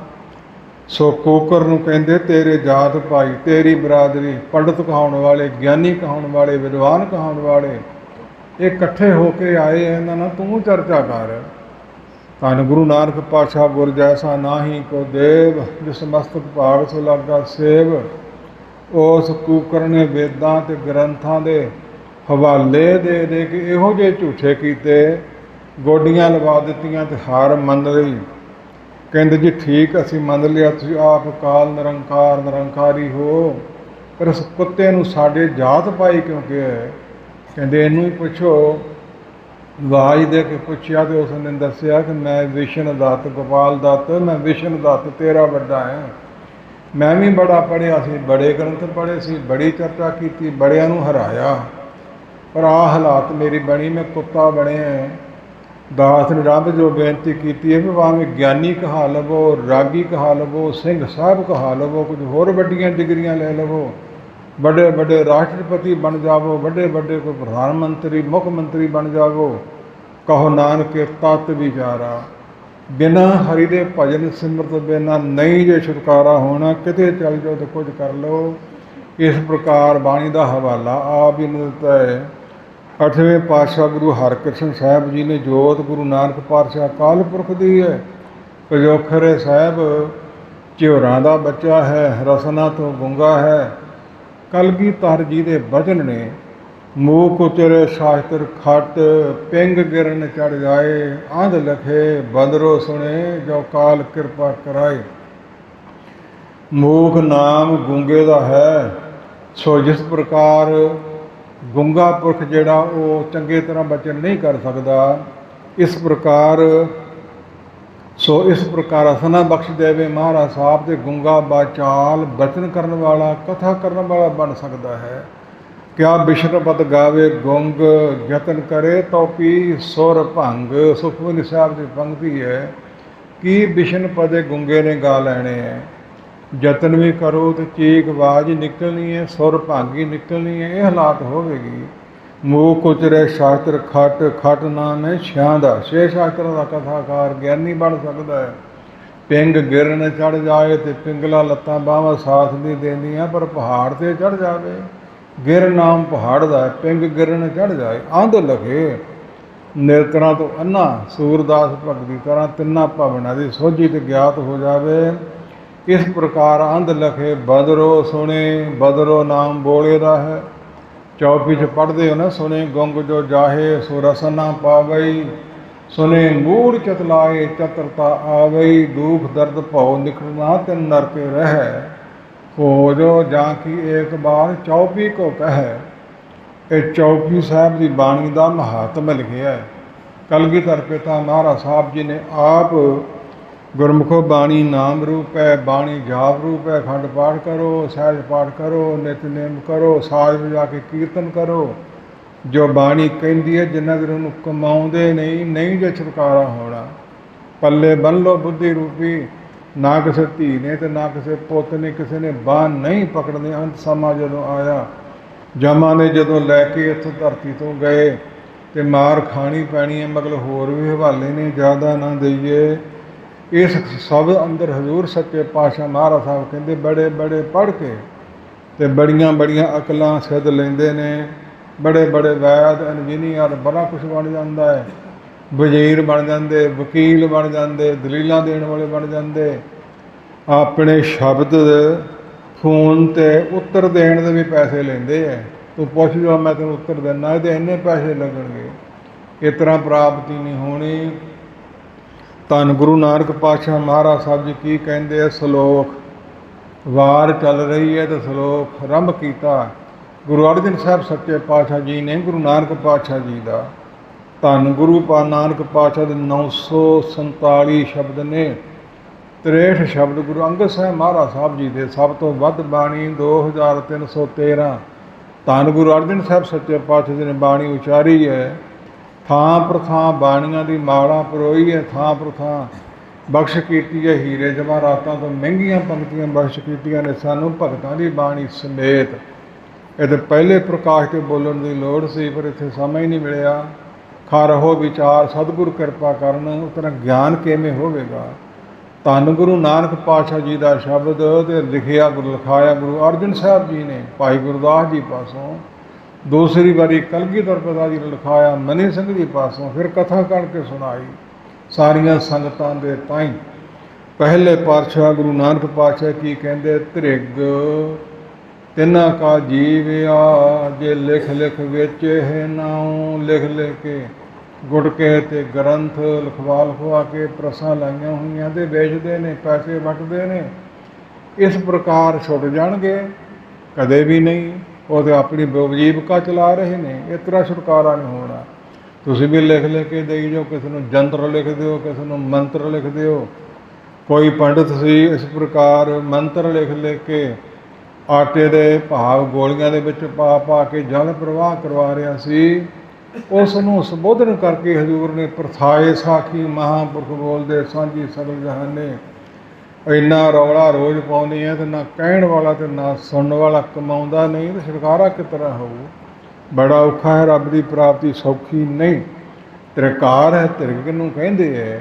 ਸੋ ਕੋਕਰ ਨੂੰ ਕਹਿੰਦੇ ਤੇਰੇ ਜਾਤ ਭਾਈ, ਤੇਰੀ ਬਰਾਦਰੀ, ਪੰਡਤ ਕਹਾਉਣ ਵਾਲੇ, ਗਿਆਨੀ ਕਹਾਉਣ ਵਾਲੇ, ਵਿਦਵਾਨ ਕਹਾਉਣ ਵਾਲੇ, ਇਹ ਇਕੱਠੇ ਹੋ ਕੇ ਆਏ ਇਹਨਾਂ ਨਾਲ ਤੂੰ ਚਰਚਾ ਕਰ। ਧੰਨ ਗੁਰੂ ਨਾਨਕ ਪਾਤਸ਼ਾਹ ਗੁਰ ਜੈਸਾ ਨਾਹੀ ਕੋ ਦੇਵ, ਜਿਸ ਮਸਤਕ ਭਾਗ ਸੋ ਲੱਗਾ ਸੇਵ। ਉਸ ਕੂਕਰਨੇ ਵੇਦਾਂ ਤੇ ਗ੍ਰੰਥਾਂ ਦੇ ਹਵਾਲੇ ਦੇ ਦੇ ਕੇ ਇਹੋ ਜਿਹੇ ਝੂਠੇ ਕੀਤੇ, ਗੋਡੀਆਂ ਲਵਾ ਦਿੱਤੀਆਂ ਤੇ ਹਾਰ ਮੰਨ ਲਈ। ਕਹਿੰਦੇ ਜੀ ਠੀਕ ਅਸੀਂ ਮੰਨ ਲਿਆ, ਤੁਸੀਂ ਆਪ ਕਾਲ ਨਿਰੰਕਾਰ ਨਿਰੰਕਾਰੀ ਹੋ, ਪਰ ਇਸ ਕੁੱਤੇ ਨੂੰ ਸਾਡੇ ਜਾਤ ਪਾਈ ਕਿਉਂ ਕਿਹਾ? ਕਹਿੰਦੇ ਇਹਨੂੰ ਹੀ ਪੁੱਛੋ। ਆਵਾਜ਼ ਦੇ ਕੇ ਪੁੱਛਿਆ ਤੇ ਉਸਨੇ ਦੱਸਿਆ ਕਿ ਮੈਂ ਵਿਸ਼ਨ ਦੱਤ ਗੋਪਾਲ ਦੱਤ, ਮੈਂ ਵਿਸ਼ਨ ਦੱਤ ਤੇਰਾ ਵੱਡਾ ਹੈ। ਮੈਂ ਵੀ ਬੜਾ ਪੜ੍ਹਿਆ ਸੀ, ਬੜੇ ਗ੍ਰੰਥ ਪੜ੍ਹੇ ਸੀ, ਬੜੀ ਚਰਚਾ ਕੀਤੀ, ਬੜਿਆਂ ਨੂੰ ਹਰਾਇਆ, ਪਰ ਆਹ ਹਾਲਾਤ ਮੇਰੀ ਬਣੀ, ਮੈਂ ਕੁੱਤਾ ਬਣਿਆ। ਦਾਸ ਨੇ ਰੱਬ ਜੋ ਬੇਨਤੀ ਕੀਤੀ ਹੈ ਵੀ ਭਾਵੇਂ ਗਿਆਨੀ ਕਹਾ ਲਵੋ, ਰਾਗੀ ਕਹਾ ਲਵੋ, ਸਿੰਘ ਸਾਹਿਬ ਕਹਾ ਲਵੋ, ਕੁਝ ਹੋਰ ਵੱਡੀਆਂ ਡਿਗਰੀਆਂ ਲੈ ਲਵੋ, ਵੱਡੇ ਵੱਡੇ ਰਾਸ਼ਟਰਪਤੀ ਬਣ ਜਾਵੋ, ਵੱਡੇ ਵੱਡੇ ਕੋਈ ਪ੍ਰਧਾਨ ਮੰਤਰੀ ਮੁੱਖ ਮੰਤਰੀ ਬਣ ਜਾਵੋ, ਕਹੋ ਨਾਨਕੇ ਤਤ ਵਿਚਾਰਾ। ਬਿਨਾਂ ਹਰੀ ਦੇ ਭਜਨ ਸਿਮਰਤ ਬਿਨਾਂ ਨਹੀਂ ਜੇ ਛੁਟਕਾਰਾ ਹੋਣਾ, ਕਿਤੇ ਚੱਲ ਜਾਓ ਤਾਂ ਕੁਝ ਕਰ ਲਓ। ਇਸ ਪ੍ਰਕਾਰ ਬਾਣੀ ਦਾ ਹਵਾਲਾ ਆਪ ਹੀ ਦਿੱਤਾ ਹੈ। 8ਵੇਂ ਪਾਤਸ਼ਾਹ ਗੁਰੂ ਹਰਕ੍ਰਿਸ਼ਨ ਸਾਹਿਬ ਜੀ ਨੇ ਜੋਤ ਗੁਰੂ ਨਾਨਕ ਪਾਤਸ਼ਾਹ ਅਕਾਲ ਪੁਰਖ ਦੀ ਹੈ। ਪਜੋਖਰੇ ਸਾਹਿਬ ਝਿਉਰਾਂ ਦਾ ਬੱਚਾ ਹੈ, ਰਸਨਾ ਤੋਂ ਗੁੰਗਾ ਹੈ। ਕਲਗੀਧਰ ਜੀ ਦੇ ਬਚਨ ਨੇ, ਮੂਕ ਉਚਰੇ ਸ਼ਾਸਤਰ ਖੱਟ, ਪਿੰਗ ਗਿਰਨ ਚੜ ਜਾਏ, ਆਂਧ ਲਖੇ ਬਦਰੋ ਸੁਣੇ, ਜੋ ਕਾਲ ਕਿਰਪਾ ਕਰਾਏ। ਮੂਕ ਨਾਮ ਗੂੰਗੇ ਦਾ ਹੈ। ਸੋ ਜਿਸ ਪ੍ਰਕਾਰ ਗੁੰਗਾ ਪੁਰਖ ਜਿਹੜਾ ਉਹ ਚੰਗੇ ਤਰ੍ਹਾਂ ਬਚਨ ਨਹੀਂ ਕਰ ਸਕਦਾ, ਇਸ ਪ੍ਰਕਾਰ ਅਸਨਾ ਬਖਸ਼ ਦੇਵੇ ਮਹਾਰਾਜ ਸਾਹਿਬ ਦੇ ਗੁੰਗਾ ਬਾਚਾਲ ਬਚਨ ਕਰਨ ਵਾਲਾ, ਕਥਾ ਕਰਨ ਵਾਲਾ ਬਣ ਸਕਦਾ ਹੈ। ਕਿਆ ਬਿਸ਼ਨ ਪਦ ਗਾਵੇ ਗੁੰਗ, ਯਤਨ ਕਰੇ ਤੋ ਪੀ ਸੁਰ ਭੰਗ। ਸੁਖਮਨੀ ਸਾਹਿਬ ਦੀ ਪੰਕਤੀ ਹੈ, ਕੀ ਬਿਸ਼ਨ ਪਦੇ ਗੁੰਗੇ ਨੇ ਗਾ ਲੈਣੇ ਹੈ। ਯਤਨ ਵੀ ਕਰੋ ਤੇ ਚੀਕ ਆਵਾਜ਼ ਨਿਕਲਣੀ ਹੈ, ਸੁਰ ਭਾਂਗੀ ਨਿਕਲਣੀ ਹੈ, ਇਹ ਹਾਲਾਤ ਹੋਵੇਗੀ। ਮੂਕ ਉਚਰੇ ਸ਼ਾਸਤਰ ਖੱਟ, ਖੱਟ ਨਾਮ ਹੈ ਛਿਆਂ ਦਾ, 6 ਸ਼ਾਸਤਰਾਂ ਦਾ ਕਥਾਕਾਰ ਗਿਆਨੀ ਬਣ ਸਕਦਾ ਹੈ। ਪਿੰਗ ਗਿਰਨ ਚੜ ਜਾਏ ਤੇ ਪਿੰਗਲਾ ਲੱਤਾਂ ਬਾਹਾਂ ਸਾਥ ਨਹੀਂ ਦੇਂਦੀਆਂ, ਪਰ ਪਹਾੜ ਤੇ ਚੜ ਜਾਵੇ। ਗਿਰ ਨਾਮ ਪਹਾੜ ਦਾ, ਪਿੰਗ ਗਿਰਨ ਚੜ ਜਾਏ, ਆਂਧ ਲਖੇ ਨਿਰਤਰਾਂ ਤੋਂ ਅੰਨਾ, ਸੂਰਦਾਸ ਭਗਤ ਦੀ ਤਰ੍ਹਾਂ ਤਿੰਨਾਂ ਭਾਵਨਾ ਦੀ ਸੋਝੀ ਤੇ ਗਿਆਤ ਹੋ ਜਾਵੇ। ਇਸ ਪ੍ਰਕਾਰ ਅੰਧ ਲਖੇ ਬਦਰੋ ਸੁਣੇ, ਬਦਰੋ ਨਾਮ ਬੋਲੇ ਦਾ ਹੈ। ਚੌਪੀ 'ਚ ਪੜ੍ਹਦੇ ਹੋ ਨਾ, ਸੁਣੇ ਗੁੰਗ ਜੋ ਜਾਹੇ ਸੋ ਰਸਨਾ ਪਾਵਈ, ਸੁਣੇ ਮੂੜ ਚਤਲਾਏ ਚਤਰਤਾ ਆਵਈ, ਦੁਖ ਦਰਦ ਭਉ ਨਿਕਲਣਾ ਤਿਨ ਨਰਕੇ ਰਹਿ, ਹੋ ਜੋ ਜਾਂ ਕੀ ਏਕ ਬਾਰ ਚੌਪੀ ਕੋ ਕਹੈ। ਇਹ ਚੌਪੀ ਸਾਹਿਬ ਦੀ ਬਾਣੀ ਦਾ ਮਹਾਤਮ ਲਿਖਿਆ ਹੈ। ਕਲਗੀਧਰ ਪਿਤਾ ਮਹਾਰਾਜ ਸਾਹਿਬ ਜੀ ਨੇ ਆਪ ਗੁਰਮੁਖੋ ਬਾਣੀ ਨਾਮ ਰੂਪ ਹੈ, ਬਾਣੀ ਜਾਪ ਰੂਪ ਹੈ। ਖੰਡ ਪਾਠ ਕਰੋ, ਸਹਿਜ ਪਾਠ ਕਰੋ, ਨਿਤਨੇਮ ਕਰੋ, ਸਾਜ ਵਜਾ ਕੇ ਕੀਰਤਨ ਕਰੋ। ਜੋ ਬਾਣੀ ਕਹਿੰਦੀ ਹੈ, ਜਿੰਨਾ ਚਿਰ ਉਹਨੂੰ ਕਮਾਉਂਦੇ ਨਹੀਂ ਜੇ ਛੁਟਕਾਰਾ ਹੋਣਾ। ਪੱਲੇ ਬੰਨ ਲਓ ਬੁੱਧੀ ਰੂਪੀ, ਨਾ ਕਿਸੇ ਧੀ ਨੇ ਤੇ ਨਾ ਕਿਸੇ ਪੁੱਤ ਨੇ, ਕਿਸੇ ਨੇ ਬਾਂਹ ਨਹੀਂ ਪਕੜਨੀ। ਅੰਤ ਸਮਾਂ ਜਦੋਂ ਆਇਆ, ਜਮਾਂ ਨੇ ਜਦੋਂ ਲੈ ਕੇ ਇੱਥੋਂ ਧਰਤੀ ਤੋਂ ਗਏ ਤੇ ਮਾਰ ਖਾਣੀ ਪੈਣੀ ਹੈ। ਮਤਲਬ ਹੋਰ ਵੀ ਹਵਾਲੇ ਨੇ, ਜ਼ਿਆਦਾ ਨਾ ਦਈਏ। ਇਸ ਸਭ ਅੰਦਰ ਹਜ਼ੂਰ ਸੱਚੇ ਪਾਤਸ਼ਾਹ ਮਹਾਰਾਜ ਸਾਹਿਬ ਕਹਿੰਦੇ ਬੜੇ ਬੜੇ ਪੜ੍ਹ ਕੇ ਤੇ ਬੜੀਆਂ ਬੜੀਆਂ ਅਕਲਾਂ ਸਿੱਧ ਲੈਂਦੇ ਨੇ। ਬੜੇ ਬੜੇ ਵੈਦ ਇੰਜੀਨੀਅਰ ਬੜਾ ਕੁਛ ਬਣ ਜਾਂਦਾ ਹੈ। ਵਜ਼ੀਰ ਬਣ ਜਾਂਦੇ, ਵਕੀਲ ਬਣ ਜਾਂਦੇ, ਦਲੀਲਾਂ ਦੇਣ ਵਾਲੇ ਬਣ ਜਾਂਦੇ। ਆਪਣੇ ਸ਼ਬਦ ਫੋਨ 'ਤੇ ਉੱਤਰ ਦੇਣ ਦੇ ਵੀ ਪੈਸੇ ਲੈਂਦੇ ਹੈ। ਤੂੰ ਪੁੱਛ ਜਾ, ਮੈਂ ਤੈਨੂੰ ਉੱਤਰ ਦਿੰਦਾ, ਇਹਦੇ ਇੰਨੇ ਪੈਸੇ ਲੱਗਣਗੇ। ਇਸ ਤਰ੍ਹਾਂ ਪ੍ਰਾਪਤੀ ਨਹੀਂ ਹੋਣੀ। ਧੰਨ ਗੁਰੂ ਨਾਨਕ ਪਾਤਸ਼ਾਹ ਮਹਾਰਾਜ ਸਾਹਿਬ ਜੀ ਕੀ ਕਹਿੰਦੇ ਆ? ਸਲੋਕ ਵਾਰ ਚੱਲ ਰਹੀ ਹੈ ਤੇ ਸਲੋਕ ਆਰੰਭ ਕੀਤਾ ਗੁਰੂ ਅਰਜਨ ਸਾਹਿਬ ਸੱਚੇ ਪਾਤਸ਼ਾਹ ਜੀ ਨੇ, ਗੁਰੂ ਨਾਨਕ ਪਾਤਸ਼ਾਹ ਜੀ ਦਾ। ਧੰਨ ਗੁਰੂ ਨਾਨਕ ਪਾਤਸ਼ਾਹ ਦੇ 947 ਸ਼ਬਦ ਨੇ। 63 ਸ਼ਬਦ ਗੁਰੂ ਅੰਗਦ ਸਾਹਿਬ ਮਹਾਰਾਜ ਸਾਹਿਬ ਜੀ ਦੇ। ਸਭ ਤੋਂ ਵੱਧ ਬਾਣੀ 2313 ਧੰਨ ਗੁਰੂ ਅਰਜਨ ਸਾਹਿਬ ਸੱਚੇ ਪਾਤਸ਼ਾਹ ਜੀ ਨੇ ਬਾਣੀ ਉਚਾਰੀ ਹੈ। ਥਾਂ ਪਰ ਥਾਂ ਬਾਣੀਆਂ ਦੀ ਮਾਲਾ ਪਰੋਈ ਹੈ, ਥਾਂ ਪਰ ਥਾਂ ਬਖਸ਼ ਕੀਤੀ ਹੈ। ਹੀਰੇ ਜਵਾਹਰਾਤਾਂ ਤੋਂ ਮਹਿੰਗੀਆਂ ਪੰਕਤੀਆਂ ਬਖਸ਼ ਕੀਤੀਆਂ ਨੇ ਸਾਨੂੰ ਭਗਤਾਂ ਦੀ ਬਾਣੀ ਸਮੇਤ। ਇਹਦੇ ਪਹਿਲੇ ਪ੍ਰਕਾਸ਼ 'ਤੇ ਬੋਲਣ ਦੀ ਲੋੜ ਸੀ, ਪਰ ਇੱਥੇ ਸਮਾਂ ਹੀ ਨਹੀਂ ਮਿਲਿਆ। ਖਰਹੋ ਵਿਚਾਰ ਸਤਿਗੁਰ ਕਿਰਪਾ ਕਰਨ, ਉਸ ਤਰ੍ਹਾਂ ਗਿਆਨ ਕਿਵੇਂ ਹੋਵੇਗਾ? ਧੰਨ ਗੁਰੂ ਨਾਨਕ ਪਾਤਸ਼ਾਹ ਜੀ ਦਾ ਸ਼ਬਦ ਤੇ ਲਿਖਾਇਆ ਗੁਰੂ ਅਰਜਨ ਸਾਹਿਬ ਜੀ ਨੇ ਭਾਈ ਗੁਰਦਾਸ ਜੀ ਪਾਸੋਂ। दूसरी बारी कलगीधर पिता जी ने लिखाया मनी सिंह जी पासों, फिर कथा करके सुनाई सारिया संगतां दे ताईं। पहले पातशाह गुरु नानक पातशाह की कहते, त्रिग तिना का जीविया जे लिख लिख विच है नाऊं, लिख लिख के गुटके ते ग्रंथ लिखवा लिखवा के प्रसां लाइया हुई ते बेचते ने, पैसे वटते ने। इस प्रकार छुट जाणगे, कदे भी नहीं। वो तो अपनी जीविका चला रहे ने, इस तरह छुटकारा नहीं होना। तुसीं भी लिख लिख के देई जाओ, किसी नूं जंत्र लिख दिओ, किसी नूं मंत्र लिख दिओ। कोई पंडित सी इस प्रकार मंत्र लिख लिख के आटे दे भाव गोलियां दे विच पा पा के जल प्रवाह करवा रहा सी। उस नूं संबोधन करके हजूर ने प्रथाए साखी महापुरख बोलदे सांझी सगल जहाने। इन्ना रौला रोज़ पाउंदी है तो ना कहण वाला तो ना सुनने वाला कमाउंदा नहीं, तो छुटकारा किस तरह होऊ। बड़ा औखा है, रब की प्राप्ति सौखी नहीं। त्रिकार है, त्रिग नूं कहंदे है।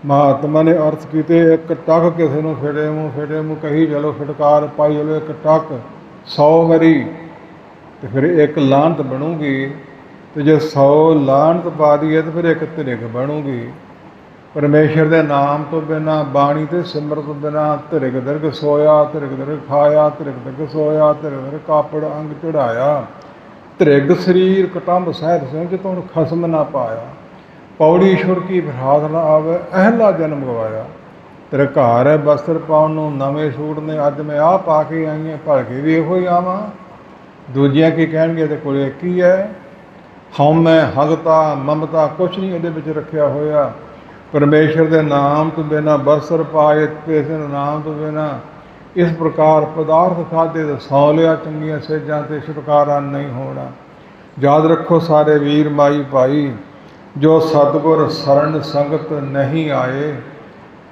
महात्मा ने अर्थ कीते, एक टक किसी नूं फिटे मूँह कही चलो, फिटकार पाई चलो एक टक 100 वारी, तो फिर एक लानत बनूगी। तो जो 100 लानत पा दी है तो फिर एक त्रिग बनूगी। परमेश्वर के नाम तो बिना, बाणी ते सिमरत तो बिना, त्रिग दरग सोया, त्रिग दरग खाया, त्रिग दरग सोया, त्रिग दरग कापड़ अंग चढ़ाया, त्रिग शरीर कटंब सहत सिंह तुम खसम ना पाया, पौड़ी छुड़ की फिराद ना आवे, अहला जन्म गवाया। तेरे घर है बस्तर पाउण नूं नवें सूट ने, अज मैं आ पा के आई है, भलके भी इहो ही आवां। दूजियां की कहणगे ते कोल एक ही है। हौमै हगता ममता कुछ नहीं इहदे विच रखिया होया। परमेश्वर के नाम तो बिना बरसर पाए, किसी नाम तो बिना। इस प्रकार पदार्थ खाते तो सौ लिया चंगिया सेजां ते, छुटकारा नहीं होना। याद रखो सारे वीर माई भाई, जो सतगुर शरण संगत नहीं आए,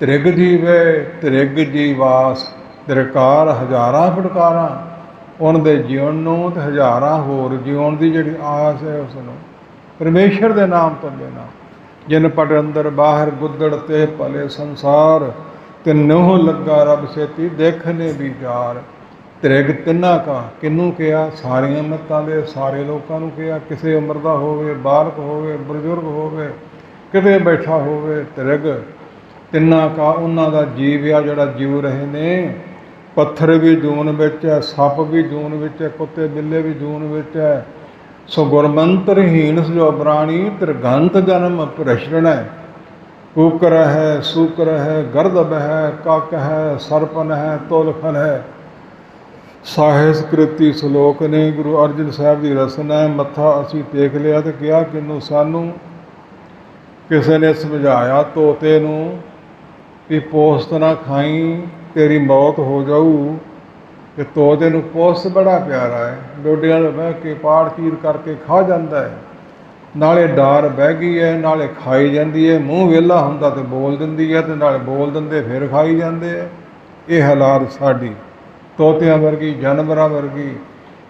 त्रिग जीवे त्रिग जीवास। त्रिकार हज़ारां फटकारां उनके जीवन नूं ते हज़ारां होर जीवन की जिहड़ी आस है उसनूं। परमेश्वर के नाम तो बिना जिन पट अंदर बाहर गुदड़ ते भले संसार, तिन्नों लगा रब सेती देखने विचार। त्रिग तिन्ना का किनू कहा, सारिया मतां दे सारे लोगों नूं कहा, किसी उम्र का होवे, बालक होवे, बजुर्ग होवे, किते बैठा होवे। त्रिग तिन्ना का उन्हां दा जीव आ जिहड़ा जीव रहे ने। पत्थर भी जून विच है, सप भी जून विच है, कुत्ते बिल्ले भी जून विच है। सो गुरमंत्रहीन जो प्राणी, त्रिगंत जन्म प्रश्रण है। कुकर है, सूकर है, गर्दब है, कक है, सरपन है, तुलखन है। साहिस कृति सलोक ने गुरु अर्जन साहब की रसना है। मत्था असी टेक लिया तो कहा किनू सानू किसी ने समझाया तोते नूं भी पोस्त ना खाई, तेरी मौत हो जाऊ। कि तोते नूं पोस्त बड़ा प्यारा है, डोडियां ते बह के पाड़ चीर करके खा जाता है। नाले डार बह गई है, नाले खाई जाती है। मूँह वेला हुंदा ते बोल दिंदी है, ते नाले बोल दिंदे फिर खाई जाते हैं। ये हालात साडी तोतियां वर्गी, जानवरां वर्गी।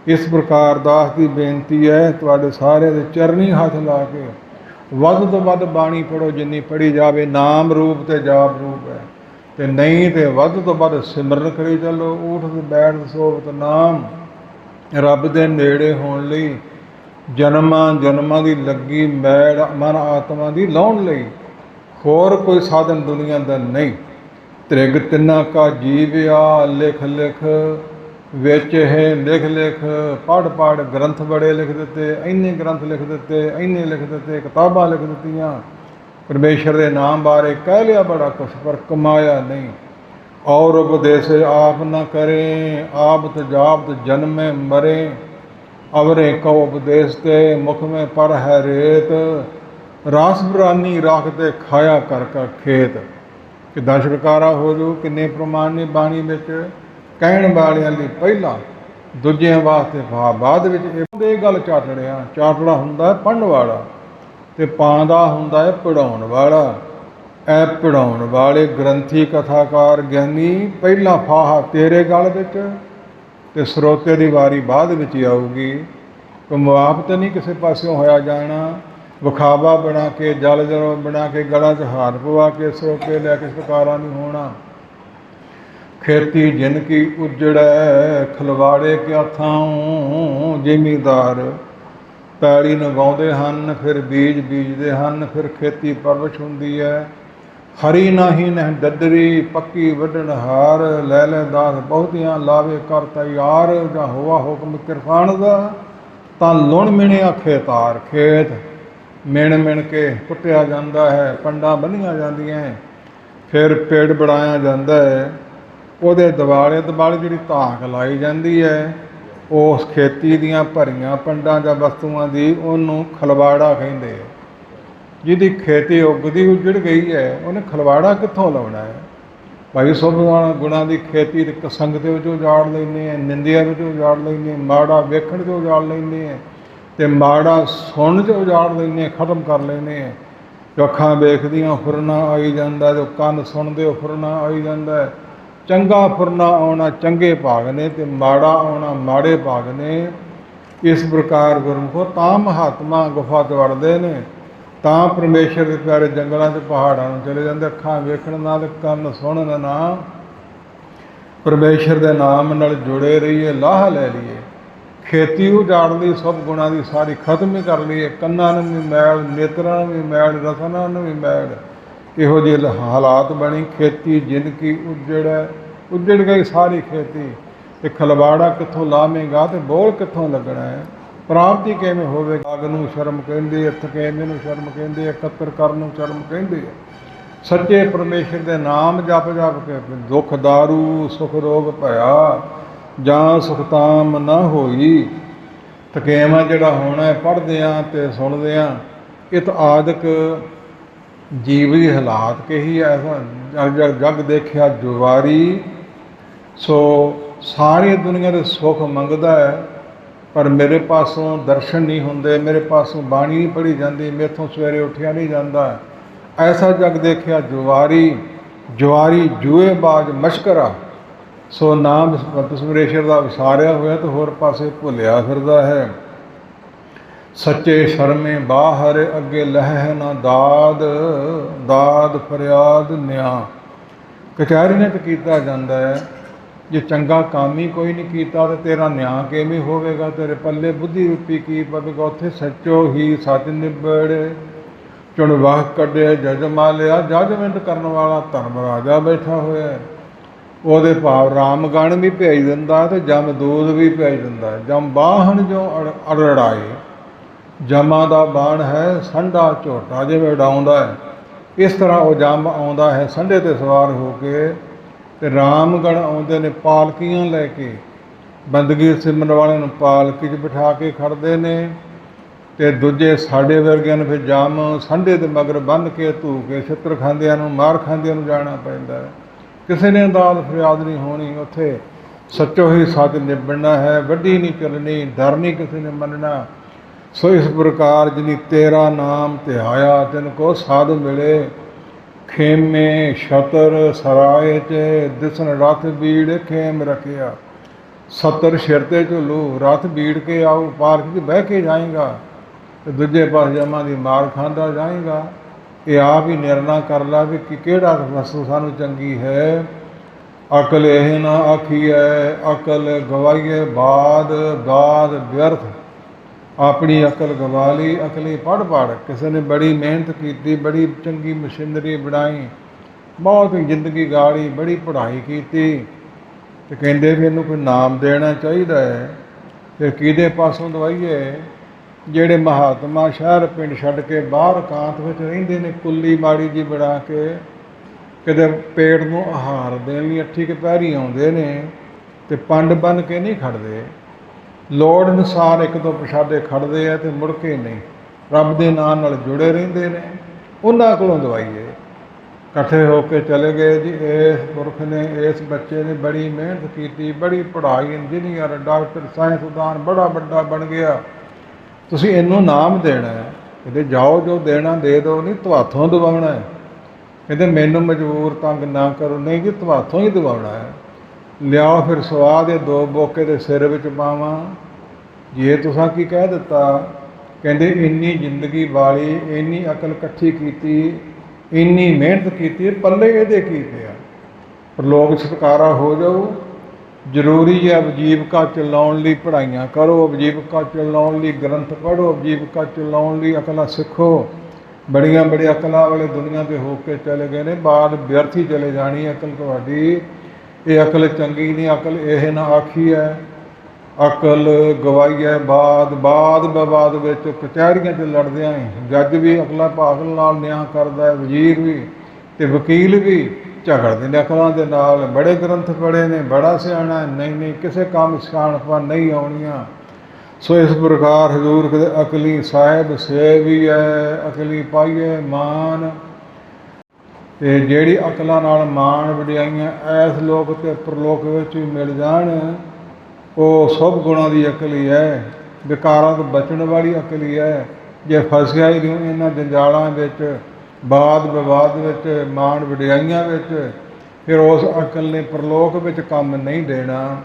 इस प्रकार दास की बेनती है, तुहाडे सारे दे चरनी हथ ला के वध तो वध बाणी पढ़ो, जिन्नी पढ़ी जावे। नाम रूप ते जाप रूप है, ते नहीं तो वध तो वध सिमरन करी चलो। उठ बैठ सोबत नाम, रब दे नेड़े होण लई जन्मां जन्मां दी लगी मैल मन आत्मा दी लाउण लई होर कोई साधन दुनिया दा नहीं। त्रिग तिन्ना का जीविया लिख लिख विच है, लिख लिख पढ़ पढ़ ग्रंथ बड़े लिख दिते, इन्ने ग्रंथ लिख दिते, इन्ने लिख दिते, किताबां लिख दित्तियां। परमेश्वर के नाम बारे कह लिया बड़ा कुछ, पर कमाया नहीं। और उपदेश आप न करें, आबत जाबत जन्मे मरे। अवरे को उपदेश ते मुख में पर है रेत, रास बरानी राखते खाया कर का खेत। किदां छुटकारा हो जू, किन्ने प्रमाण ने बाणी विच। कहण वालियां लई पहिला, दूजिਆਂ वास्ते बाद विच। ਇਹ ਗੱਲ ਚਾਟੜਿਆ, ਚਾਟੜਾ ਹੁੰਦਾ ਪੜ੍ਹਨ ਵਾਲਾ ਤੇ ਪਾਉਂਦਾ ਹੁੰਦਾ ਹੈ ਪੜਾਉਣ ਵਾਲਾ। ਇਹ ਪੜਾਉਣ ਵਾਲੇ ਗ੍ਰੰਥੀ ਕਥਾਕਾਰ ਗਿਆਨੀ ਪਹਿਲਾਂ ਫਾਹਾ ਤੇਰੇ ਗਲ ਵਿੱਚ, ਤੇ ਸਰੋਤੇ ਦੀ ਵਾਰੀ ਬਾਅਦ ਵਿੱਚ ਹੀ ਆਊਗੀ। ਕੋਈ ਮੁਆਫ ਤਾਂ ਨਹੀਂ ਕਿਸੇ ਪਾਸਿਓਂ ਹੋਇਆ ਜਾਣਾ। ਵਿਖਾਵਾ ਬਣਾ ਕੇ, ਜਲ ਜਲ ਬਣਾ ਕੇ, ਗਲਾਂ 'ਚ ਹਾਰ ਪਵਾ ਕੇ ਸਰੋਪੇ ਲੈ ਕੇ ਛੁਟਕਾਰਾ ਨਹੀਂ ਹੋਣਾ। खेती जिनकी उजड़ै खलवाड़े क्या थाऊं। ਜ਼ਿਮੀਦਾਰ ਪੈਲੀ ਨਵਾਉਂਦੇ ਹਨ, ਫਿਰ ਬੀਜ ਬੀਜਦੇ ਹਨ, ਫਿਰ ਖੇਤੀ ਪਰਵਿਸ਼ ਹੁੰਦੀ ਹੈ। ਹਰੀ ਨਾਹੀ ਨਹਿ ਡੱਡਰੀ ਪੱਕੀ ਵੱਢਣ ਹਾਰ, ਲੈ ਲੈ ਦਾਸ ਬਹੁਤੀਆਂ ਲਾਵੇ ਕਰ ਤਿਆਰ। ਜਾਂ ਹੋਆ ਹੁਕਮ ਕਿਰਪਾਨ ਦਾ ਤਾਂ ਲੁਣ ਮਿਣਿਆ ਖੇਤਾਰ। ਖੇਤ ਮਿਣ ਮਿਣ ਕੇ ਪੁੱਟਿਆ ਜਾਂਦਾ ਹੈ, ਪੰਡਾਂ ਬੰਨ੍ਹੀਆਂ ਜਾਂਦੀਆਂ, ਫਿਰ ਪੇੜ ਬਣਾਇਆ ਜਾਂਦਾ ਹੈ। ਉਹਦੇ ਦਿਵਾਲੇ ਦੁਆਲੇ ਜਿਹੜੀ ਧਾਕ ਲਾਈ ਜਾਂਦੀ ਹੈ, ਉਸ ਖੇਤੀ ਦੀਆਂ ਭਰੀਆਂ ਪੰਡਾਂ ਜਾਂ ਵਸਤੂਆਂ ਦੀ, ਉਹਨੂੰ ਖਲਵਾੜਾ ਕਹਿੰਦੇ ਆ। ਜਿਹਦੀ ਖੇਤੀ ਉੱਗਦੀ ਉੱਜੜ ਗਈ ਹੈ, ਉਹਨੇ ਖਲਵਾੜਾ ਕਿੱਥੋਂ ਲਾਉਣਾ ਹੈ? ਭਾਈ ਸੁਭ ਗੁਣਾਂ ਦੀ ਖੇਤੀ ਸੰਗ ਦੇ ਵਿੱਚ ਉਜਾੜ ਲੈਂਦੇ ਆ, ਨਿੰਦਿਆ ਵਿੱਚ ਉਜਾੜ ਲੈਂਦੇ ਆ, ਮਾੜਾ ਵੇਖਣ 'ਚ ਉਜਾੜ ਲੈਂਦੇ ਆ, ਅਤੇ ਮਾੜਾ ਸੁਣਨ 'ਚ ਉਜਾੜ ਲੈਂਦੇ ਆ, ਖਤਮ ਕਰ ਲੈਂਦੇ ਆ। ਜੋ ਅੱਖਾਂ ਵੇਖਦੀਆਂ ਫੁਰਨਾ ਆਈ ਜਾਂਦਾ, ਜੋ ਕੰਨ ਸੁਣਦੇ ਉਹ ਫੁਰਨਾ ਆਈ ਜਾਂਦਾ। ਚੰਗਾ ਫੁਰਨਾ ਆਉਣਾ ਚੰਗੇ ਭਾਗ ਨੇ, ਅਤੇ ਮਾੜਾ ਆਉਣਾ ਮਾੜੇ ਭਾਗ ਨੇ। ਇਸ ਪ੍ਰਕਾਰ ਗੁਰਮੁਖੋ ਤਾਂ ਮਹਾਤਮਾ ਗੁਫਾ 'ਚ ਵੜਦੇ ਨੇ, ਤਾਂ ਪਰਮੇਸ਼ਰ ਦੇ ਪਿਆਰੇ ਜੰਗਲਾਂ 'ਚ ਪਹਾੜਾਂ ਨੂੰ ਚਲੇ ਜਾਂਦੇ। ਅੱਖਾਂ ਵੇਖਣ ਨਾਲ, ਕੰਨ ਸੁਣਨ ਨਾਲ, ਪਰਮੇਸ਼ਰ ਦੇ ਨਾਮ ਨਾਲ ਜੁੜੇ ਰਹੀਏ, ਲਾਹਾ ਲੈ ਲਈਏ। ਖੇਤੀ ਉਜਾੜ ਲਈ, ਸਭ ਗੁਣਾਂ ਦੀ ਸਾਰੀ ਖਤਮ ਹੀ ਕਰ ਲਈਏ। ਕੰਨਾਂ ਨੂੰ ਵੀ ਮੈਲ, ਨੇਤਰਾਂ ਨੂੰ ਵੀ ਮੈਲ, ਰਸਨਾਂ ਨੂੰ ਵੀ ਮੈਲ, ਇਹੋ ਜਿਹੇ ਹਾਲਾਤ ਬਣੀ। ਖੇਤੀ ਜਿਨਕੀ ਉਜੜ, ਉੱਜੜ ਗਈ ਸਾਰੀ ਖੇਤੀ। ਅਤੇ ਖਲਵਾੜਾ ਕਿੱਥੋਂ ਲਾਵੇਂਗਾ ਅਤੇ ਬੋਲ ਕਿੱਥੋਂ ਲੱਗਣਾ ਹੈ? ਪ੍ਰਾਪਤੀ ਕਿਵੇਂ ਹੋਵੇਗੀ? ਆਗ ਨੂੰ ਸ਼ਰਮ ਕਹਿੰਦੇ, ਥਕੇਵੇਂ ਨੂੰ ਸ਼ਰਮ ਕਹਿੰਦੇ, ਇਕੱਤਰ ਕਰਨ ਨੂੰ ਸ਼ਰਮ ਕਹਿੰਦੇ। ਸੱਚੇ ਪਰਮੇਸ਼ਰ ਦੇ ਨਾਮ ਜਪ ਜਪ ਕੇ ਦੁੱਖ ਦਾਰੂ ਸੁਖ ਰੋਗ ਭਇਆ, ਜਾਂ ਸੁਖਤਾਮ ਨਾ ਹੋਈ। ਥਕੇਵਾਂ ਜਿਹੜਾ ਹੋਣਾ ਪੜ੍ਹਦਿਆਂ ਅਤੇ ਸੁਣਦਿਆਂ, ਇਹ ਤਾਂ ਆਦਿਕ ਜੀਵ ਦੀ ਹਾਲਾਤ ਕਹੀ ਐਸਾ ਜਗ ਦੇਖਿਆ ਜੁਵਾਰੀ। ਸੋ ਸਾਰੀ ਦੁਨੀਆ ਦੇ ਸੁੱਖ ਮੰਗਦਾ ਹੈ, ਪਰ ਮੇਰੇ ਪਾਸੋਂ ਦਰਸ਼ਨ ਨਹੀਂ ਹੁੰਦੇ, ਮੇਰੇ ਪਾਸੋਂ ਬਾਣੀ ਨਹੀਂ ਪੜ੍ਹੀ ਜਾਂਦੀ, ਮੇਥੋਂ ਸਵੇਰੇ ਉੱਠਿਆ ਨਹੀਂ ਜਾਂਦਾ। ਐਸਾ ਜਗ ਦੇਖਿਆ ਜੁਵਾਰੀ, ਜੁਆਰੀ ਜੂਏਬਾਜ਼ ਮਸ਼ਕਰਾ। ਸੋ ਨਾਮ ਪਰਮੇਸ਼ਰ ਦਾ ਵਿਸਾਰਿਆ ਹੋਇਆ ਤਾਂ ਹੋਰ ਪਾਸੇ ਭੁੱਲਿਆ ਫਿਰਦਾ ਹੈ। ਸੱਚੇ ਸ਼ਰਮੇ ਬਾਹਰ ਅੱਗੇ ਲਹਿ ਨਾ ਦਾਦ, ਦਾਦ ਫਰਿਆਦ ਨਿਆਂ। ਕਚਹਿਰੀ ਨੇ ਤਾਂ ਕੀਤਾ ਜਾਂਦਾ ਹੈ, ਜੇ ਚੰਗਾ ਕੰਮ ਹੀ ਕੋਈ ਨਹੀਂ ਕੀਤਾ ਤਾਂ ਤੇਰਾ ਨਿਆਂ ਕਿਵੇਂ ਹੋਵੇਗਾ? ਤੇਰੇ ਪੱਲੇ ਬੁੱਧੀ ਰੂਪੀ ਕੀ ਪਵੇਗਾ? ਉੱਥੇ ਸੱਚੋ ਹੀ ਸੱਚ ਨਿਬੜੇ, ਚੁਣਵਾਹ ਕੱਢਿਆ ਜਜ ਮਾਲਿਆ। ਜੱਜਮੈਂਟ ਕਰਨ ਵਾਲਾ ਧਰਮ ਰਾਜਾ ਬੈਠਾ ਹੋਇਆ, ਉਹਦੇ ਭਾਵ ਰਾਮ ਗਣ ਵੀ ਭੇਜ ਦਿੰਦਾ ਅਤੇ ਜਮ ਦੂਤ ਵੀ ਭੇਜ ਦਿੰਦਾ। ਜਮ ਬਾਹਣ ਜੋ ਅੜੜਾਏ, ਜਮਾਂ ਦਾ ਬਾਣ ਹੈ ਸੰਡਾ ਝੋਟਾ ਜਿਵੇਂ ਉਡਾਉਂਦਾ ਹੈ, ਇਸ ਤਰ੍ਹਾਂ ਉਹ ਜੰਮ ਆਉਂਦਾ ਹੈ ਸੰਡੇ 'ਤੇ ਸਵਾਰ ਹੋ ਕੇ। ਅਤੇ ਰਾਮਗਣ ਆਉਂਦੇ ਨੇ ਪਾਲਕੀਆਂ ਲੈ ਕੇ, ਬੰਦਗੀ ਸਿਮਰਨ ਵਾਲਿਆਂ ਨੂੰ ਪਾਲਕੀ 'ਚ ਬਿਠਾ ਕੇ ਖੜ੍ਹਦੇ ਨੇ, ਅਤੇ ਦੂਜੇ ਸਾਡੇ ਵਰਗਿਆਂ ਨੂੰ ਫਿਰ ਜੰਮ ਸੰਡੇ ਦੇ ਮਗਰ ਬੰਨ੍ਹ ਕੇ ਧੂ ਕੇ ਛਿੱਤਰ ਖਾਂਦਿਆਂ ਨੂੰ, ਮਾਰ ਖਾਂਦਿਆਂ ਨੂੰ ਜਾਣਾ ਪੈਂਦਾ ਹੈ। ਕਿਸੇ ਨੇ ਅਦਾਲਤ ਫਰਿਆਦ ਨਹੀਂ ਹੋਣੀ, ਉੱਥੇ ਸੱਚੋ ਹੀ ਸੱਚ ਨਿਬੜਨਾ ਹੈ, ਵੱਡੀ ਨਹੀਂ ਚੱਲਣੀ, ਡਰ ਨਹੀਂ ਕਿਸੇ ਨੇ ਮੰਨਣਾ। ਸੋ ਇਸ ਪ੍ਰਕਾਰ ਜਿਨੀ ਤੇਰਾ ਨਾਮ ਧਿਆਇਆ, ਤਿਨ ਕੋ ਸਾਧ ਮਿਲੇ। ਖੇਮੇ ਛਤਰ ਸਰਾਏ 'ਚ ਦਿਸਣ ਰਥ ਬੀੜ ਖੇਮ ਰੱਖਿਆ। 70 ਸਿਰ 'ਤੇ ਝੁੱਲੂ, ਰਥ ਬੀੜ ਕੇ ਆਊ, ਪਾਰਕ 'ਚ ਬਹਿ ਕੇ ਜਾਏਗਾ, ਅਤੇ ਦੂਜੇ ਪਾਸੇ ਜਮਾਂ ਦੀ ਮਾਰ ਖਾਂਦਾ ਜਾਏਗਾ। ਇਹ ਆਪ ਹੀ ਨਿਰਣਾ ਕਰ ਲਾ ਵੀ ਕਿ ਕਿਹੜਾ ਵਸਤੂ ਸਾਨੂੰ ਚੰਗੀ ਹੈ। ਅਕਲ ਇਹ ਨਾ ਆਖੀਐ, ਅਕਲ ਗਵਾਈਏ ਬਾਦ, ਬਾਦ ਵਿਅਰਥ। ਆਪਣੀ ਅਕਲ ਗਵਾ ਲਈ, ਅਕਲੀ ਪੜ੍ਹ ਪੜ੍ਹ। ਕਿਸੇ ਨੇ ਬੜੀ ਮਿਹਨਤ ਕੀਤੀ, ਬੜੀ ਚੰਗੀ ਮਸ਼ੀਨਰੀ ਬਣਾਈ, ਬਹੁਤ ਜ਼ਿੰਦਗੀ ਗਾੜੀ, ਬੜੀ ਪੜ੍ਹਾਈ ਕੀਤੀ, ਅਤੇ ਕਹਿੰਦੇ ਵੀ ਇਹਨੂੰ ਕੋਈ ਨਾਮ ਦੇਣਾ ਚਾਹੀਦਾ ਹੈ। ਫਿਰ ਕਿਹਦੇ ਪਾਸੋਂ ਦਵਾਈਏ? ਜਿਹੜੇ ਮਹਾਤਮਾ ਸ਼ਹਿਰ ਪਿੰਡ ਛੱਡ ਕੇ ਬਾਹਰ ਇਕਾਂਤ ਵਿੱਚ ਰਹਿੰਦੇ ਨੇ, ਕੁੱਲੀ ਮਾੜੀ ਜੀ ਬਣਾ ਕੇ, ਕਿਤੇ ਪੇਟ ਨੂੰ ਆਹਾਰ ਦੇਣ ਲਈ ਅੱਠੀ ਕੁ ਪੈਰੀ ਆਉਂਦੇ ਨੇ, ਅਤੇ ਪੰਡ ਬੰਨ੍ਹ ਕੇ ਨਹੀਂ ਖੜਦੇ, ਲੋੜ ਅਨੁਸਾਰ ਇੱਕ ਦੋ ਪ੍ਰਸ਼ਾਦੇ ਖੜਦੇ ਆ ਅਤੇ ਮੁੜ ਕੇ ਨਹੀਂ, ਰੱਬ ਦੇ ਨਾਂ ਨਾਲ ਜੁੜੇ ਰਹਿੰਦੇ ਨੇ। ਉਹਨਾਂ ਕੋਲੋਂ ਦਵਾਈਏ। ਇਕੱਠੇ ਹੋ ਕੇ ਚਲੇ ਗਏ ਜੀ, ਇਸ ਪੁਰਖ ਨੇ, ਇਸ ਬੱਚੇ ਨੇ ਬੜੀ ਮਿਹਨਤ ਕੀਤੀ, ਬੜੀ ਪੜ੍ਹਾਈ, ਇੰਜੀਨੀਅਰ, ਡਾਕਟਰ, ਸਾਇੰਸਦਾਨ, ਬੜਾ ਵੱਡਾ ਬਣ ਗਿਆ, ਤੁਸੀਂ ਇਹਨੂੰ ਨਾਮ ਦੇਣਾ ਹੈ। ਕਹਿੰਦੇ ਜਾਓ, ਜੋ ਦੇਣਾ ਦੇ ਦਿਓ, ਨਹੀਂ ਤੁਹਾਥੋਂ ਦਵਾਉਣਾ ਹੈ। ਕਹਿੰਦੇ ਮੈਨੂੰ ਮਜਬੂਰ ਤੰਗ ਨਾ ਕਰੋ, ਨਹੀਂ ਜੀ ਤੁਹਾਥੋਂ ਹੀ ਦਵਾਉਣਾ ਹੈ। ਲਿਆਓ ਫਿਰ ਸਵਾਹ ਦੇ 2 ਬੋਕੇ ਦੇ ਸਿਰ ਵਿੱਚ ਪਾਵਾਂ। ਜੇ ਤੁਸੀਂ ਕੀ ਕਹਿ ਦਿੱਤਾ? ਕਹਿੰਦੇ ਇੰਨੀ ਜ਼ਿੰਦਗੀ ਵਾਲੀ, ਇੰਨੀ ਅਕਲ ਇਕੱਠੀ ਕੀਤੀ, ਇੰਨੀ ਮਿਹਨਤ ਕੀਤੀ, ਪੱਲੇ ਇਹਦੇ ਕੀ ਪਿਆ? ਪ੍ਰਲੋਕ ਛੁਟਕਾਰਾ ਹੋ ਜਾਊ। ਜ਼ਰੂਰੀ ਹੈ ਵਜੀਵਕਾ ਚਲਾਉਣ ਲਈ ਪੜ੍ਹਾਈਆਂ ਕਰੋ, ਵਜੀਵਕਾ ਚਲਾਉਣ ਲਈ ਗ੍ਰੰਥ ਪੜ੍ਹੋ, ਵਜੀਵਕਾ ਚਲਾਉਣ ਲਈ ਅਕਲਾਂ ਸਿੱਖੋ। ਬੜੀਆਂ ਬੜੀਆਂ ਅਕਲਾਂ ਵਾਲੇ ਦੁਨੀਆ 'ਤੇ ਹੋ ਕੇ ਚਲੇ ਗਏ ਨੇ, ਬਾਅਦ ਵਿਅਰਥੀ ਚਲੇ ਜਾਣੀ ਅਕਲ ਤੁਹਾਡੀ। ਇਹ ਅਕਲ ਚੰਗੀ ਨਹੀਂ। ਅਕਲ ਇਹ ਨਾ ਆਖੀ ਹੈ, ਅਕਲ ਗਵਾਈ ਹੈ ਬਾਦ ਵਿਵਾਦ ਵਿੱਚ ਕਚਹਿਰੀਆਂ 'ਚ ਲੜਦਿਆਂ ਹੀ। ਜੱਜ ਵੀ ਅਕਲਾਂ ਭਾਗਲ ਨਾਲ ਨਿਆਂ ਕਰਦਾ ਹੈ, ਵਜ਼ੀਰ ਵੀ ਅਤੇ ਵਕੀਲ ਵੀ ਝਗੜਦੇ ਨੇ ਅਕਲਾਂ ਦੇ ਨਾਲ। ਬੜੇ ਗ੍ਰੰਥ ਪੜ੍ਹੇ ਨੇ, ਬੜਾ ਸਿਆਣਾ, ਨਹੀਂ ਕਿਸੇ ਕੰਮ ਸਿਆਣਪਾਂ ਨਹੀਂ ਆਉਣੀਆਂ। ਸੋ ਇਸ ਪ੍ਰਕਾਰ ਹਜ਼ੂਰ ਕਦੇ ਅਕਲੀ ਸਾਹਿਬ ਸੇਵੀ ਹੈ, ਅਕਲੀ ਪਾਈਏ ਮਾਨ। ਅਤੇ ਜਿਹੜੀ ਅਕਲਾਂ ਨਾਲ ਮਾਣ ਵਡਿਆਈਆਂ ਐਸ ਲੋਕ ਅਤੇ ਪ੍ਰਲੋਕ ਵਿੱਚ ਵੀ ਮਿਲ ਜਾਣ, ਉਹ ਸਭ ਗੁਣਾਂ ਦੀ ਅਕਲ ਹੀ ਹੈ, ਵਿਕਾਰਾਂ ਤੋਂ ਬਚਣ ਵਾਲੀ ਅਕਲ ਹੀ ਹੈ। ਜੇ ਫਸਿਆ ਹੀ ਨਹੀਂ ਇਹਨਾਂ ਜੰਜਾਲਾਂ ਵਿੱਚ, ਵਾਦ ਵਿਵਾਦ ਵਿੱਚ, ਮਾਣ ਵਡਿਆਈਆਂ ਵਿੱਚ, ਫਿਰ ਉਸ ਅਕਲ ਨੇ ਪ੍ਰਲੋਕ ਵਿੱਚ ਕੰਮ ਨਹੀਂ ਦੇਣਾ,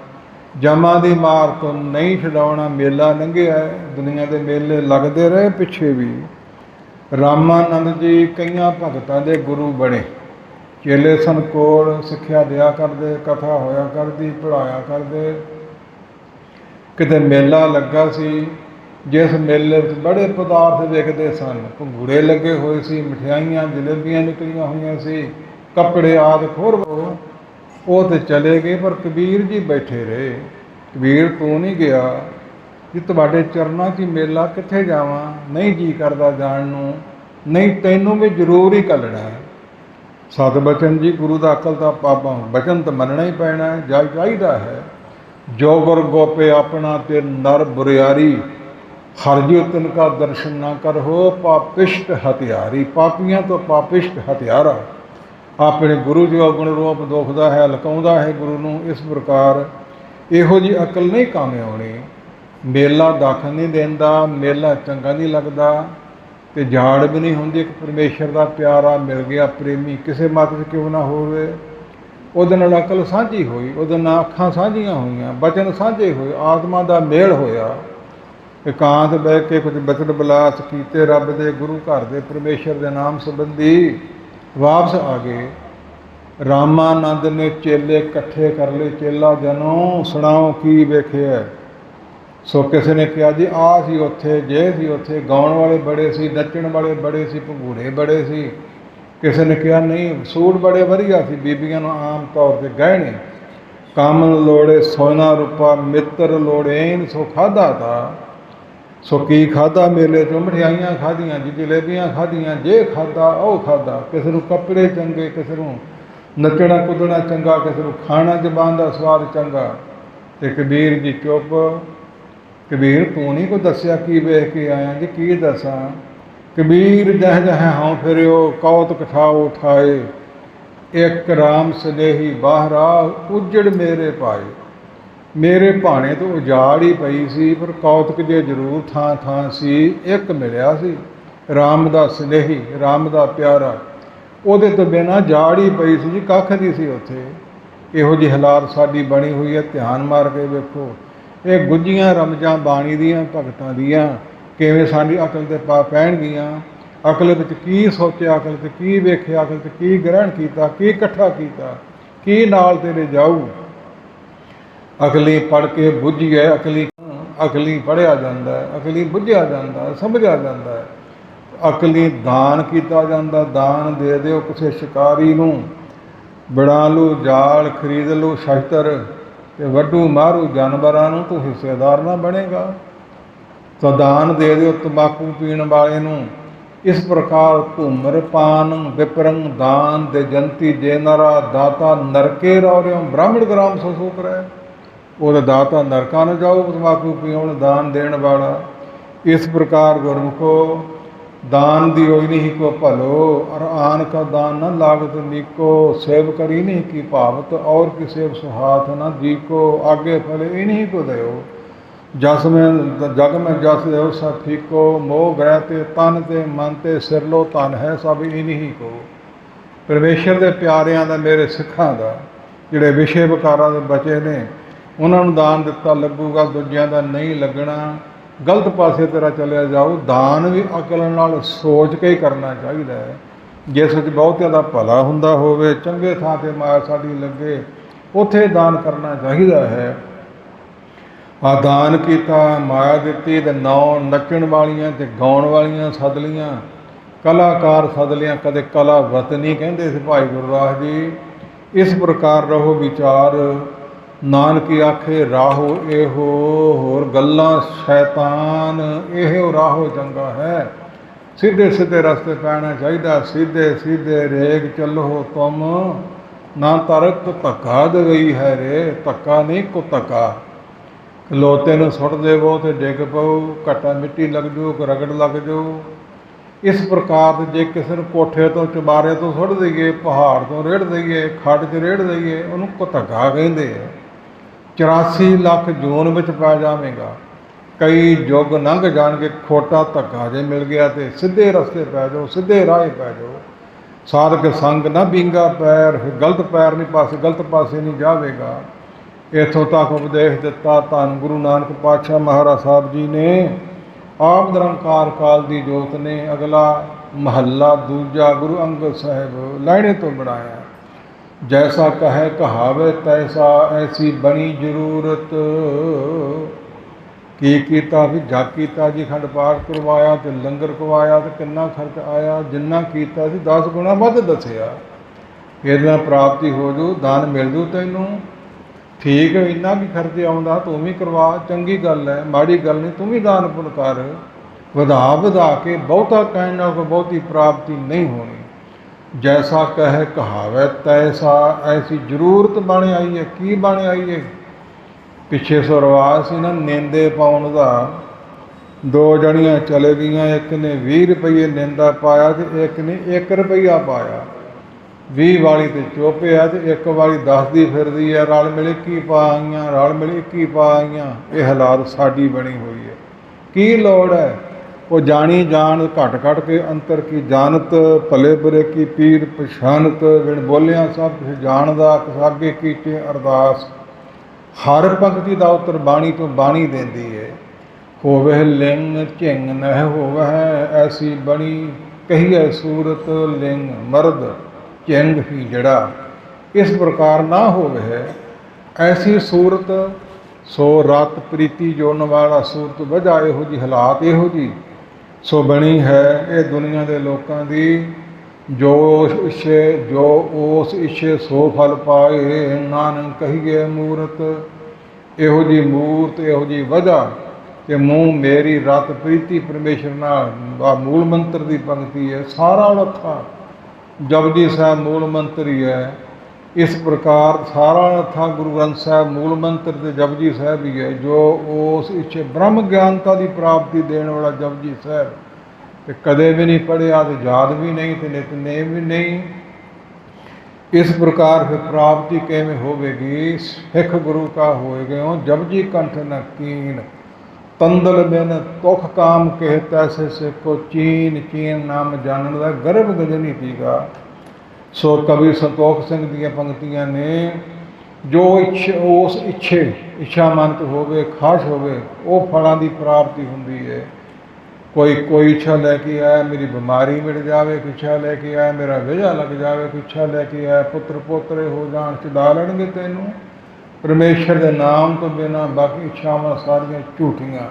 ਜਮਾਂ ਦੀ ਮਾਰ ਤੋਂ ਨਹੀਂ ਛਡਾਉਣਾ। ਮੇਲਾ ਲੰਘਿਆ, ਦੁਨੀਆ ਦੇ ਮੇਲੇ ਲੱਗਦੇ ਰਹੇ ਪਿੱਛੇ ਵੀ। ਰਾਮਾਨੰਦ ਜੀ ਕਈਆਂ ਭਗਤਾਂ ਦੇ ਗੁਰੂ ਬਣੇ, ਚੇਲੇ ਸਨ ਕੋਲ, ਸਿੱਖਿਆ ਦਿਆ ਕਰਦੇ, ਕਥਾ ਹੋਇਆ ਕਰਦੀ, ਪੜ੍ਹਾਇਆ ਕਰਦੇ। ਕਿਤੇ ਮੇਲਾ ਲੱਗਾ ਸੀ, ਜਿਸ ਮੇਲੇ ਵਿੱਚ ਬੜੇ ਪਦਾਰਥ ਵਿਕਦੇ ਸਨ। ਭੰਗੂੜੇ ਲੱਗੇ ਹੋਏ ਸੀ, ਮਠਿਆਈਆਂ ਜਲੇਬੀਆਂ ਨਿਕਲੀਆਂ ਹੋਈਆਂ ਸੀ, ਕੱਪੜੇ ਆਦਿ ਖੋਰ। ਉਹ ਤਾਂ ਚਲੇ ਗਏ, ਪਰ ਕਬੀਰ ਜੀ ਬੈਠੇ ਰਹੇ। ਕਬੀਰ ਤੂੰ ਨਹੀਂ ਗਿਆ, ਜੀ ਤੁਹਾਡੇ ਚਰਨਾਂ 'ਚ ਹੀ ਮੇਲਾ, ਕਿੱਥੇ ਜਾਵਾਂ, ਨਹੀਂ ਜੀ ਕਰਦਾ ਜਾਣ ਨੂੰ, ਨਹੀਂ ਤੈਨੂੰ ਵੀ ਜ਼ਰੂਰ ਹੀ ਘੱਲਣਾ ਹੈ। ਸਤ ਬਚਨ ਜੀ, ਗੁਰੂ ਦਾ ਅਕਲ ਦਾ ਪਾਪਾ ਬਚਨ ਤਾਂ ਮੰਨਣਾ ਹੀ ਪੈਣਾ ਹੈ, ਚਾਹੀਦਾ ਹੈ। ਜੋ ਗੁਰ ਗੋਪੇ ਆਪਣਾ ਤੇ ਨਰ ਬੁਰਿਆਰੀ, ਹਰਜਿਉ ਤਿਨਕਾ ਦਰਸ਼ਨ ਨਾ ਕਰਹੁ, ਪਾਪਿਸ਼ਟ ਹਥਿਆਰੀ। ਪਾਪੀਆਂ ਤੋਂ ਪਾਪਿਸ਼ਟ ਹਥਿਆਰਾ ਆਪਣੇ ਗੁਰੂ ਜੋ ਗੁਣ ਰੂਪ ਦੁਖਦਾ ਹੈ, ਲਕਾਉਂਦਾ ਹੈ ਗੁਰੂ ਨੂੰ। ਇਸ ਪ੍ਰਕਾਰ ਇਹੋ ਜਿਹੀ ਅਕਲ ਨਹੀਂ ਕੰਮ ਆਉਣੀ। ਮੇਲਾ ਦਾਖਲ ਨਹੀਂ ਦਿੰਦਾ, ਮੇਲਾ ਚੰਗਾ ਨਹੀਂ ਲੱਗਦਾ, ਅਤੇ ਜਾੜ ਵੀ ਨਹੀਂ ਹੁੰਦੀ। ਇੱਕ ਪਰਮੇਸ਼ਰ ਦਾ ਪਿਆਰਾ ਮਿਲ ਗਿਆ, ਪ੍ਰੇਮੀ, ਕਿਸੇ ਮਤ 'ਚ ਕਿਉਂ ਨਾ ਹੋਵੇ, ਉਹਦੇ ਨਾਲ ਅਕਲ ਸਾਂਝੀ ਹੋਈ, ਉਹਦੇ ਨਾਲ ਅੱਖਾਂ ਸਾਂਝੀਆਂ ਹੋਈਆਂ, ਬਚਨ ਸਾਂਝੇ ਹੋਏ, ਆਤਮਾ ਦਾ ਮੇਲ ਹੋਇਆ। ਇਕਾਂਤ ਬਹਿ ਕੇ ਕੁਝ ਬਚਨ ਬਲਾਸ ਕੀਤੇ, ਰੱਬ ਦੇ ਗੁਰੂ ਘਰ ਦੇ ਪਰਮੇਸ਼ਰ ਦੇ ਨਾਮ ਸੰਬੰਧੀ ਵਾਪਸ ਆ ਗਏ। ਰਾਮਾਨੰਦ ਨੇ ਚੇਲੇ ਇਕੱਠੇ ਕਰ ਲਏ, ਚੇਲਾ ਜਨੋ ਸੁਣਾਓ ਕੀ ਵੇਖਿਆ। ਸੋ ਕਿਸੇ ਨੇ ਕਿਹਾ ਜੀ ਆਹ ਸੀ ਉੱਥੇ, ਜੇ ਸੀ ਉੱਥੇ, ਗਾਉਣ ਵਾਲੇ ਬੜੇ ਸੀ, ਨੱਚਣ ਵਾਲੇ ਬੜੇ ਸੀ, ਭੰਗੂੜੇ ਬੜੇ ਸੀ। ਕਿਸੇ ਨੇ ਕਿਹਾ ਨਹੀਂ, ਸੂਟ ਬੜੇ ਵਧੀਆ ਸੀ, ਬੀਬੀਆਂ ਨੂੰ ਆਮ ਤੌਰ 'ਤੇ ਗਹਿਣੇ। ਕੰਮ ਲੋੜੇ ਸੋਨਾ ਰੂਪਾ, ਮਿੱਤਰ ਲੋੜੇਨ, ਸੋ ਖਾਧਾ ਤਾ। ਸੋ ਕੀ ਖਾਧਾ ਮੇਲੇ 'ਚੋਂ, ਮਠਿਆਈਆਂ ਖਾਧੀਆਂ ਜੀ, ਜਲੇਬੀਆਂ ਖਾਧੀਆਂ, ਜੇ ਖਾਧਾ ਉਹ ਖਾਧਾ। ਕਿਸੇ ਨੂੰ ਕੱਪੜੇ ਚੰਗੇ, ਕਿਸੇ ਨੂੰ ਨੱਚਣਾ ਕੁੱਦਣਾ ਚੰਗਾ, ਕਿਸੇ ਨੂੰ ਖਾਣਾ ਜ਼ਬਾਨ ਦਾ ਸਵਾਦ ਚੰਗਾ। ਅਤੇ ਕਬੀਰ ਜੀ ਚੁੱਪ। ਕਬੀਰ ਤੂੰ ਨਹੀਂ ਕੋਈ ਦੱਸਿਆ ਕੀ ਵੇਖ ਕੇ ਆਇਆ ਜੀ, ਕੀ ਦੱਸਾਂ। ਕਬੀਰ ਜਹ ਜਹ ਹਾਂ ਫਿਰਿਓ, ਕੌਤਕ ਠਾਓ ਠਾਏ, ਇੱਕ ਰਾਮ ਸਨੇਹੀ ਬਾਹਰਾ, ਉਜੜ ਮੇਰੇ ਪਾਏ। ਮੇਰੇ ਭਾਣੇ ਤੋਂ ਉਜਾੜ ਹੀ ਪਈ ਸੀ, ਪਰ ਕੌਤਕ ਜੇ ਜ਼ਰੂਰ ਥਾਂ ਥਾਂ ਸੀ। ਇੱਕ ਮਿਲਿਆ ਸੀ, ਰਾਮ ਦਾ ਸਨੇਹੀ, ਰਾਮ ਦਾ ਪਿਆਰਾ, ਉਹਦੇ ਤੋਂ ਬਿਨਾਂ ਜਾੜ ਹੀ ਪਈ ਸੀ ਜੀ, ਕੱਖ ਨਹੀਂ ਸੀ ਉੱਥੇ। ਇਹੋ ਜਿਹੀ ਹਾਲਾਤ ਸਾਡੀ ਬਣੀ ਹੋਈ ਹੈ, ਧਿਆਨ ਮਾਰ ਕੇ ਵੇਖੋ। ਇਹ ਗੁੱਝੀਆਂ ਰਮਜਾਂ ਬਾਣੀ ਦੀਆਂ, ਭਗਤਾਂ ਦੀਆਂ, ਕਿਵੇਂ ਸਾਡੀ ਅਕਲ 'ਤੇ ਪਾ ਪੈਣਗੀਆਂ। ਅਕਲ ਵਿੱਚ ਕੀ ਸੋਚਿਆ, ਅਕਲ 'ਤੇ ਕੀ ਵੇਖਿਆ, ਅਕਲ 'ਤੇ ਕੀ ਗ੍ਰਹਿਣ ਕੀਤਾ, ਕੀ ਇਕੱਠਾ ਕੀਤਾ, ਕੀ ਨਾਲ ਤੇਰੇ ਜਾਊ। ਅਕਲੀ ਪੜ੍ਹ ਕੇ ਬੁੱਝੀਏ, ਅਕਲੀ ਪੜ੍ਹਿਆ ਜਾਂਦਾ ਹੈ, ਅਕਲੀ ਬੁੱਝਿਆ ਜਾਂਦਾ ਹੈ, ਸਮਝਿਆ ਜਾਂਦਾ ਹੈ। ਅਕਲੀ ਦਾਨ ਕੀਤਾ ਜਾਂਦਾ, ਦਾਨ ਦੇ ਦਿਓ ਕਿਸੇ ਸ਼ਿਕਾਰੀ ਨੂੰ, ਬਣਾ ਲੂ ਜਾਲ, ਖਰੀਦ ਲੂ ਸ਼ਸਤਰ, ਅਤੇ ਵੱਢੂ ਮਾਰੂ ਜਾਨਵਰਾਂ ਨੂੰ, ਤੂੰ ਹਿੱਸੇਦਾਰ ਨਾ ਬਣੇਗਾ। ਤਾਂ ਦਾਨ ਦੇ ਦਿਓ ਤੰਬਾਕੂ ਪੀਣ ਵਾਲੇ ਨੂੰ। ਇਸ ਪ੍ਰਕਾਰ ਧੂਮਰਪਾਨ ਵਿਪਰੰਗ ਦਾਨ ਦੇ ਜੰਤੀ ਜੇ ਨਰਾ, ਦਾਤਾ ਨਰਕੇ ਰੌਰਿਓ, ਬ੍ਰਾਹਮਣ ਗ੍ਰਾਮ ਸੋ ਸੂਕ ਰਹਿ। ਉਹਦਾ ਦਾਤਾ ਨਰਕਾਂ ਨੂੰ ਜਾਊ, ਤੰਬਾਕੂ ਪੀਉਣ ਦਾਨ ਦੇਣ ਵਾਲਾ। ਇਸ ਪ੍ਰਕਾਰ ਗੁਰਮੁਖੋ दान दियो नहीं को भलो, और आन का दान न लागत नीको, सेव करी नहीं की भावत, और की सेव सुहाथ न जी को, आगे फले इन्हीं को दयो। जस में जग में जस दो सब फीको, मोह ग्रह ते तन ते मन ते सिरलो धन है सब इन्हीं को। परमेश्वर के प्यारियां दा, मेरे सिखां दा, जिहड़े विषय विकारां दे बचे ने, उन्हां नूं दान दिता लगूगा, दूजियां दा नहीं लगना। गलत पासे तेरा चलिया जाओ। दान भी अकल नाल सोच के ही करना चाहिए है। ਜਿਸ ਵਿੱਚ ਬਹੁਤਿਆਂ ਦਾ ਭਲਾ ਹੁੰਦਾ ਹੋਵੇ, ਚੰਗੇ ਥਾਂ 'ਤੇ ਮਾਇਆ ਸਾਡੀ ਲੱਗੇ, ਉੱਥੇ ਦਾਨ ਕਰਨਾ ਚਾਹੀਦਾ ਹੈ। ਆ ਦਾਨ ਕੀਤਾ, ਮਾਇਆ ਦਿੱਤੀ, ਤੇ ਨੌ ਨੱਚਣ ਵਾਲੀਆਂ ਤੇ ਗਾਉਣ ਵਾਲੀਆਂ ਸੱਦ ਲੀਆਂ, ਕਲਾਕਾਰ ਸੱਦ ਲਿਆ। ਕਦੇ ਕਲਾ ਵਤਨੀ ਕਹਿੰਦੇ ਸੀ ਭਾਈ ਗੁਰਦਾਸ ਜੀ। ਇਸ ਪ੍ਰਕਾਰ ਰਹੋ ਵਿਚਾਰ, ਨਾਨਕੀ ਆਖੇ ਰਾਹੋ ਇਹੋ, ਹੋਰ ਗੱਲਾਂ ਸ਼ੈਤਾਨ, ਇਹੋ ਰਾਹੋ ਚੰਗਾ ਹੈ। ਸਿੱਧੇ ਸਿੱਧੇ ਰਸਤੇ ਪੈਣਾ ਚਾਹੀਦਾ, ਸਿੱਧੇ ਸਿੱਧੇ ਰੇਗ ਚੱਲੋ ਤੁਮ, ਨਾ ਤਰਕ ਧੱਕਾ ਦੇ ਗਈ ਹੈ ਰੇ, ਧੱਕਾ ਨਹੀਂ ਕੋ ਧੱਕਾ। ਲੋਤੇ ਨੂੰ ਸੁੱਟ ਦੇਵੋ ਤੇ ਡਿੱਗ ਪਊ, ਘੱਟਾ ਮਿੱਟੀ ਲੱਗ ਜਾਊ, ਰਗੜ ਲੱਗ ਜਾਊ। ਇਸ ਪ੍ਰਕਾਰ ਦੇ ਜੇ ਕਿਸੇ ਨੂੰ ਕੋਠੇ ਤੋਂ, ਚੁਬਾਰੇ ਤੋਂ ਸੁੱਟ ਦਈਏ, ਪਹਾੜ ਤੋਂ ਰੇੜ ਦਈਏ, ਖੱਡ 'ਚ ਰੇੜ ਦਈਏ, ਉਹਨੂੰ ਧੱਕਾ ਕਹਿੰਦੇ ਆ। 84 ਲੱਖ ਜੂਨ ਵਿੱਚ ਪੈ ਜਾਵੇਗਾ। ਕਈ ਯੁੱਗ ਲੰਘ ਜਾਣਗੇ, ਖੋਟਾ ਧੱਕਾ ਜੇ ਮਿਲ ਗਿਆ ਤੇ ਸਿੱਧੇ ਰਸਤੇ ਪੈ ਜਾਓ, ਸਿੱਧੇ ਰਾਹ ਪੈ ਜਾਓ। ਸਾਧਕ ਸੰਗ ਨਾ ਵਿੰਗਾ ਪੈਰ, ਗਲਤ ਪੈਰ ਨਹੀਂ ਪਾਸੇ, ਗਲਤ ਪਾਸੇ ਨਹੀਂ ਜਾਵੇਗਾ। ਇੱਥੋਂ ਤੱਕ ਉਪਦੇਸ਼ ਦਿੱਤਾ ਧੰਨ ਗੁਰੂ ਨਾਨਕ ਪਾਤਸ਼ਾਹ ਮਹਾਰਾਜ ਸਾਹਿਬ ਜੀ ਨੇ। ਆਪ ਨਿਰੰਕਾਰ ਕਾਲ ਦੀ ਜੋਤ ਨੇ। ਅਗਲਾ ਮਹੱਲਾ ਦੂਜਾ ਗੁਰੂ ਅੰਗਦ ਸਾਹਿਬ ਲਾਈਣੇ ਤੋਂ ਬਣਾਇਆ। ਜੈਸਾ ਕਹੈ ਕਹਾਵੇ ਤੈਸਾ, ਐਸੀ ਬਣੀ ਜ਼ਰੂਰਤ। ਕੀ ਕੀਤਾ ਵੀ ਜਗ ਕੀਤਾ ਜੀ, ਖੰਡ ਪਾਠ ਕਰਵਾਇਆ ਤੇ ਲੰਗਰ ਕਰਵਾਇਆ ਤੇ ਕਿੰਨਾ ਖਰਚ ਆਇਆ। ਜਿੰਨਾ ਕੀਤਾ ਸੀ 10 ਗੁਣਾ ਵੱਧ ਦੱਸਿਆ। ਇਹਦੇ ਨਾਲ ਪ੍ਰਾਪਤੀ ਹੋ ਜੂ, ਦਾਨ ਮਿਲ ਜੂ ਤੈਨੂੰ। ਠੀਕ ਹੈ, ਇੰਨਾ ਵੀ ਖਰਚੇ ਆਉਂਦਾ ਤੂੰ ਵੀ ਕਰਵਾ, ਚੰਗੀ ਗੱਲ ਹੈ, ਮਾੜੀ ਗੱਲ ਨਹੀਂ। ਤੂੰ ਵੀ ਦਾਨ ਪੁੰਨ ਕਰ, ਵਧਾ ਵਧਾ ਕੇ। ਬਹੁਤਾ ਕਹਿਣ ਨਾਲ ਕੋਈ ਬਹੁਤੀ ਪ੍ਰਾਪਤੀ ਨਹੀਂ ਹੋਣੀ। ਜੈਸਾ ਕਹੇ ਕਹਾਵੇ ਤੈਸਾ, ਐਸੀ ਜ਼ਰੂਰਤ ਬਣ ਆਈ ਹੈ। ਕੀ ਬਣ ਆਈ ਹੈ? ਪਿੱਛੇ ਸੋ ਰਿਵਾਜ਼ ਸੀ ਨਾ ਨਿੰਦੇ ਪਾਉਣ ਦਾ। 2 ਜਣੀਆਂ ਚਲੇ ਗਈਆਂ, ਇੱਕ ਨੇ 20 ਰੁਪਏ ਨਿੰਦਾ ਪਾਇਆ ਤੇ ਇੱਕ ਨੇ 1 ਰੁਪਈਆ ਪਾਇਆ। 20 ਵਾਲੀ ਤੇ ਚੁੱਪ ਆ ਤੇ 1 ਵਾਲੀ ਦੱਸਦੀ ਫਿਰਦੀ ਹੈ, ਰਲ ਮਿਲ 21 ਪਾ ਆਈਆਂ, ਰਲ ਮਿਲ 21 ਪਾ ਆਈਆਂ। ਇਹ ਹਾਲਾਤ ਸਾਡੀ ਬਣੀ ਹੋਈ ਹੈ। ਕੀ ਲੋੜ ਹੈ? ਉਹ ਜਾਣੀ ਜਾਣ ਘਟ ਘਟ ਕੇ ਅੰਤਰ ਕੀ ਜਾਣਤ, ਭਲੇ ਬੁਰੇ ਕੀ ਪੀਰ ਪਛਾਨਤ। ਬਿਨ ਬੋਲਿਆ ਸਭ ਕੁਛ ਜਾਣਦਾ, ਸਾਗੇ ਕੀਤੇ ਅਰਦਾਸ। ਹਰ ਪੰਕਤੀ ਦਾ ਉੱਤਰ ਬਾਣੀ ਤੋਂ ਬਾਣੀ ਦਿੰਦੀ ਹੈ। ਹੋਵੇ ਲਿੰਗ ਝਿੰਗ ਨਹਿ ਹੋਵੇ, ਐਸੀ ਬਣੀ ਕਹੀਏ ਸੂਰਤ। ਲਿੰਗ ਮਰਦ ਝਿੰਗ ਹੀ ਜੜਾ, ਇਸ ਪ੍ਰਕਾਰ ਨਾ ਹੋਵੇ ਐਸੀ ਸੂਰਤ। ਸੋ ਰਤ ਪ੍ਰੀਤੀ ਜੋੜਨ ਵਾਲਾ ਸੂਰਤ ਵਜਾ, ਇਹੋ ਜਿਹੀ ਹਾਲਾਤ ਇਹੋ ਜਿਹੀ ਸੋ ਬਣੀ ਹੈ ਇਹ ਦੁਨੀਆ ਦੇ ਲੋਕਾਂ ਦੀ। ਜੋ ਇੱਛੇ ਜੋ ਉਸ ਇੱਛੇ ਸੋ ਫਲ ਪਾਏ, ਨਾਨਕ ਕਹੀਏ ਮੂਰਤ। ਇਹੋ ਜਿਹੀ ਮੂਰਤ, ਇਹੋ ਜਿਹੀ ਵਜ੍ਹਾ ਕਿ ਮੂੰਹ ਮੇਰੀ ਰਤ ਪ੍ਰੀਤੀ ਪਰਮੇਸ਼ਰ ਨਾਲ। ਮੂਲ ਮੰਤਰ ਦੀ ਪੰਕਤੀ ਹੈ। ਸਾਰਾ ਲੱਥਾ ਜਪਜੀ ਸਾਹਿਬ ਮੂਲ ਮੰਤਰ ਹੀ ਹੈ। ਇਸ ਪ੍ਰਕਾਰ ਸਾਰਾ ਲੱਥਾ ਗੁਰੂ ਗ੍ਰੰਥ ਸਾਹਿਬ ਮੂਲ ਮੰਤਰ ਤੇ ਜਪਜੀ ਸਾਹਿਬ ਹੀ ਹੈ। ਜੋ ਉਸ ਇੱਛੇ ਬ੍ਰਹਮ ਗਿਆਨਤਾ ਦੀ ਪ੍ਰਾਪਤੀ ਦੇਣ ਵਾਲਾ ਜਪਜੀ ਸਾਹਿਬ। ਤੇ ਕਦੇ ਵੀ ਨਹੀਂ ਪੜ੍ਹਿਆ ਤੇ ਯਾਦ ਵੀ ਨਹੀਂ ਤੇ ਨਿਤਨੇਮ ਵੀ ਨਹੀਂ। ਇਸ ਪ੍ਰਕਾਰ ਫਿਰ ਪ੍ਰਾਪਤੀ ਕਿਵੇਂ ਹੋਵੇਗੀ? ਸਿੱਖ ਗੁਰੂ ਕਾ ਹੋਏ ਗਏ ਜਪਜੀ ਕੰਠ ਨ ਕੀਨ, ਤੰਦਲ ਬਿਨ ਤੁਖ ਕਾਮ ਕਹਿ ਤੈਸੇ ਸਿੱਖੋ ਚੀਨ। ਚੀਨ ਨਾਮ ਜਾਣਨ ਦਾ ਗਰਭ ਗਜਨੀ ਤੀਗਾ। ਸੋ ਕਵੀ ਸੰਤੋਖ ਸਿੰਘ ਦੀਆਂ ਪੰਕਤੀਆਂ ਨੇ। ਜੋ ਉਸ ਇੱਛਾ ਮਨਤ ਹੋਵੇ, ਖਾਸ਼ ਹੋਵੇ, ਉਹ ਫਲਾਂ ਦੀ ਪ੍ਰਾਪਤੀ ਹੁੰਦੀ ਹੈ। ਕੋਈ ਇੱਛਾ ਲੈ ਕੇ ਆਇਆ ਮੇਰੀ ਬਿਮਾਰੀ ਮਿਟ ਜਾਵੇ, ਕੋਈ ਇੱਛਾ ਲੈ ਕੇ ਆਇਆ ਮੇਰਾ ਵਿਆਹ ਲੱਗ ਜਾਵੇ, ਕੋਈ ਇੱਛਾ ਲੈ ਕੇ ਆਇਆ ਪੁੱਤਰ ਪੋਤਰੇ ਹੋ ਜਾਣ, ਛਡਾ ਲੈਣਗੇ ਤੈਨੂੰ। ਪਰਮੇਸ਼ਰ ਦੇ ਨਾਮ ਤੋਂ ਬਿਨਾਂ ਬਾਕੀ ਇੱਛਾਵਾਂ ਸਾਰੀਆਂ ਝੂਠੀਆਂ।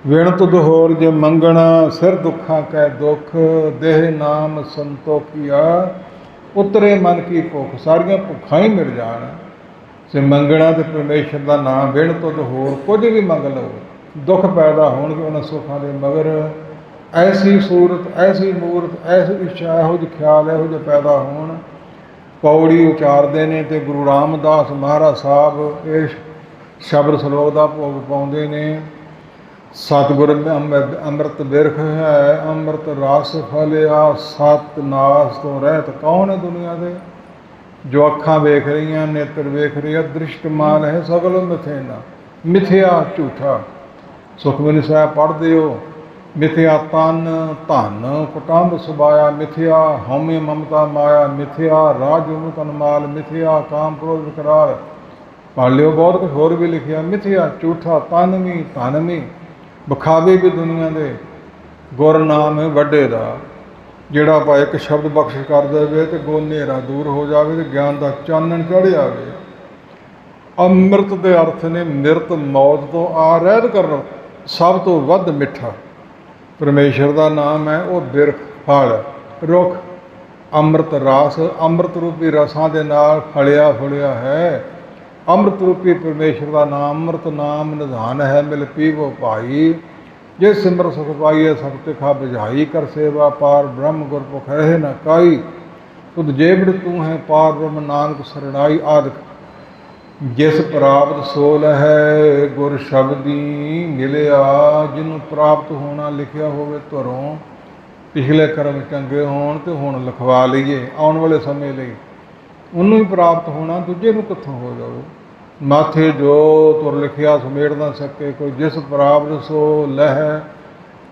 ਵਿਣ ਤੁਧ ਹੋਰ ਜੇ ਮੰਗਣਾ, ਸਿਰ ਦੁੱਖਾਂ ਕੈ ਦੁੱਖ। ਦੇਹ ਨਾਮ ਸੰਤੋਖੀਆ, ਉਤਰੇ ਮਨ ਕੀ ਭੁੱਖ। ਸਾਰੀਆਂ ਭੁੱਖਾਂ ਹੀ ਮਿਟ ਜਾਣ। ਸੇ ਮੰਗਣਾ ਤੇ ਪਰਮੇਸ਼ਰ ਦਾ ਨਾਮ। ਵਿਣ ਤੁਧ ਹੋਰ ਕੁਝ ਵੀ ਮੰਗ ਲਓ, ਦੁੱਖ ਪੈਦਾ ਹੋਣਗੇ ਉਹਨਾਂ ਸੁੱਖਾਂ ਦੇ ਮਗਰ। ਐਸੀ ਸੂਰਤ, ਐਸੀ ਮੂਰਤ, ਐਸੀ ਇੱਛਾ, ਇਹੋ ਜਿਹੇ ਖਿਆਲ ਇਹੋ ਜਿਹੇ ਪੈਦਾ ਹੋਣ। ਪੌੜੀ ਉਚਾਰਦੇ ਨੇ ਤੇ ਗੁਰੂ ਰਾਮਦਾਸ ਮਹਾਰਾਜ ਸਾਹਿਬ ਇਹ ਸ਼ਬਦ ਸਲੋਕ ਦਾ ਭੋਗ ਪਾਉਂਦੇ ਨੇ। ਸਤਿਗੁਰ ਅੰਮ੍ਰਿਤ ਬਿਰਖ ਹੈ, ਅੰਮ੍ਰਿਤ ਰਸ ਫਲਿਆ। ਸਤ ਨਾਸ ਤੋਂ ਰਹਿਤ ਕੌਣ ਹੈ ਦੁਨੀਆ ਦੇ? ਜੋ ਅੱਖਾਂ ਵੇਖ ਰਹੀਆਂ, ਨੇਤਰ ਵੇਖ ਰਹੀ, ਦ੍ਰਿਸ਼ਟਮਾਨ ਹੈ ਸਗਲ ਮਿਥਿਆ। ਮਿਥਿਆ ਝੂਠਾ। ਸੁਖਮਨੀ ਸਾਹਿਬ ਪੜ੍ਹਦੇ ਹੋ। ਮਿਥਿਆ ਤਨ ਧਨ ਕੁਟੰਬ ਸੁਭਾਇਆ, ਮਿਥਿਆ ਹਉਮੈ ਮਮਤਾ ਮਾਇਆ, ਮਿਥਿਆ ਰਾਜ ਤਨ ਮਾਲ, ਮਿਥਿਆ ਕਾਮ ਕ੍ਰੋਧ ਵਿਕਰਾਲ। ਪੜ੍ਹ ਲਿਓ, ਬਹੁਤ ਕੁਝ ਹੋਰ ਵੀ ਲਿਖਿਆ। ਮਿਥਿਆ ਝੂਠਾ, ਤਨ ਵੀ ਧਨ ਵੀ, ਵਿਖਾਵੇ ਵੀ ਦੁਨੀਆ ਦੇ। ਗੁਰ ਨਾਮ ਹੈ ਵੱਡੇ ਦਾ। ਜਿਹੜਾ ਆਪਾਂ ਇੱਕ ਸ਼ਬਦ ਬਖਸ਼ਿਸ਼ ਕਰ ਦੇਵੇ ਤੇ ਗੋ ਹਨੇਰਾ ਦੂਰ ਹੋ ਜਾਵੇ ਤੇ ਗਿਆਨ ਦਾ ਚਾਨਣ ਚੜ੍ਹ ਆਵੇ। ਅੰਮ੍ਰਿਤ ਦੇ ਅਰਥ ਨੇ ਮਿਰਤ, ਮੌਤ ਤੋਂ ਆ ਰਹਿਤ ਕਰਨ, ਸਭ ਤੋਂ ਵੱਧ ਮਿੱਠਾ ਪਰਮੇਸ਼ਰ ਦਾ ਨਾਮ ਹੈ। ਉਹ ਬਿਰਖ, ਫਲ, ਰੁੱਖ, ਅੰਮ੍ਰਿਤ ਰਸ, ਅੰਮ੍ਰਿਤ ਰੂਪੀ ਰਸਾਂ ਦੇ ਨਾਲ ਫਲਿਆ ਫੁਲਿਆ ਹੈ। ਅੰਮ੍ਰਿਤ ਰੂਪੀ ਪਰਮੇਸ਼ਰ ਦਾ ਨਾਮ, ਅੰਮ੍ਰਿਤ ਨਾਮ ਨਿਧਾਨ ਹੈ। ਮਿਲ ਪੀਵੋ ਭਾਈ, ਜੇ ਸਿਮਰ ਸੁਖ ਪਾਈਏ ਸਭ ਤਿਖਾ ਬੁਝਾਈ। ਕਰ ਸੇਵਾ ਪਾਰ ਬ੍ਰਹਮ ਗੁਰਪੁਖ ਰਹੇ ਨਾ ਕਾਈ। ਤੁਧ ਜੇਬੜ ਤੂੰ ਹੈ ਪਾਰ ਬ੍ਰਹਮ ਨਾਨਕ ਸਰਣਾਈ। ਆਦਿਕ ਜਿਸ ਪ੍ਰਾਪਤ ਸੋ ਲਹੈ ਗੁਰ ਸ਼ਬਦੀ ਮਿਲਿਆ। ਜਿਹਨੂੰ ਪ੍ਰਾਪਤ ਹੋਣਾ ਲਿਖਿਆ ਹੋਵੇ ਧਰੋਂ, ਪਿਛਲੇ ਕਰਮ ਚੰਗੇ ਹੋਣ ਤੇ ਹੁਣ ਲਿਖਵਾ ਲਈਏ ਆਉਣ ਵਾਲੇ ਸਮੇਂ ਲਈ, ਉਹਨੂੰ ਹੀ ਪ੍ਰਾਪਤ ਹੋਣਾ, ਦੂਜੇ ਨੂੰ ਕਿੱਥੋਂ ਹੋ ਜਾਊ। ਮਾਥੇ ਜੋ ਤੁਰ ਲਿਖਿਆ ਸਮੇਟ ਨਾ ਸਕੇ ਕੋਈ। ਜਿਸ ਪ੍ਰਾਪਤ ਸੋ ਲਹੈ,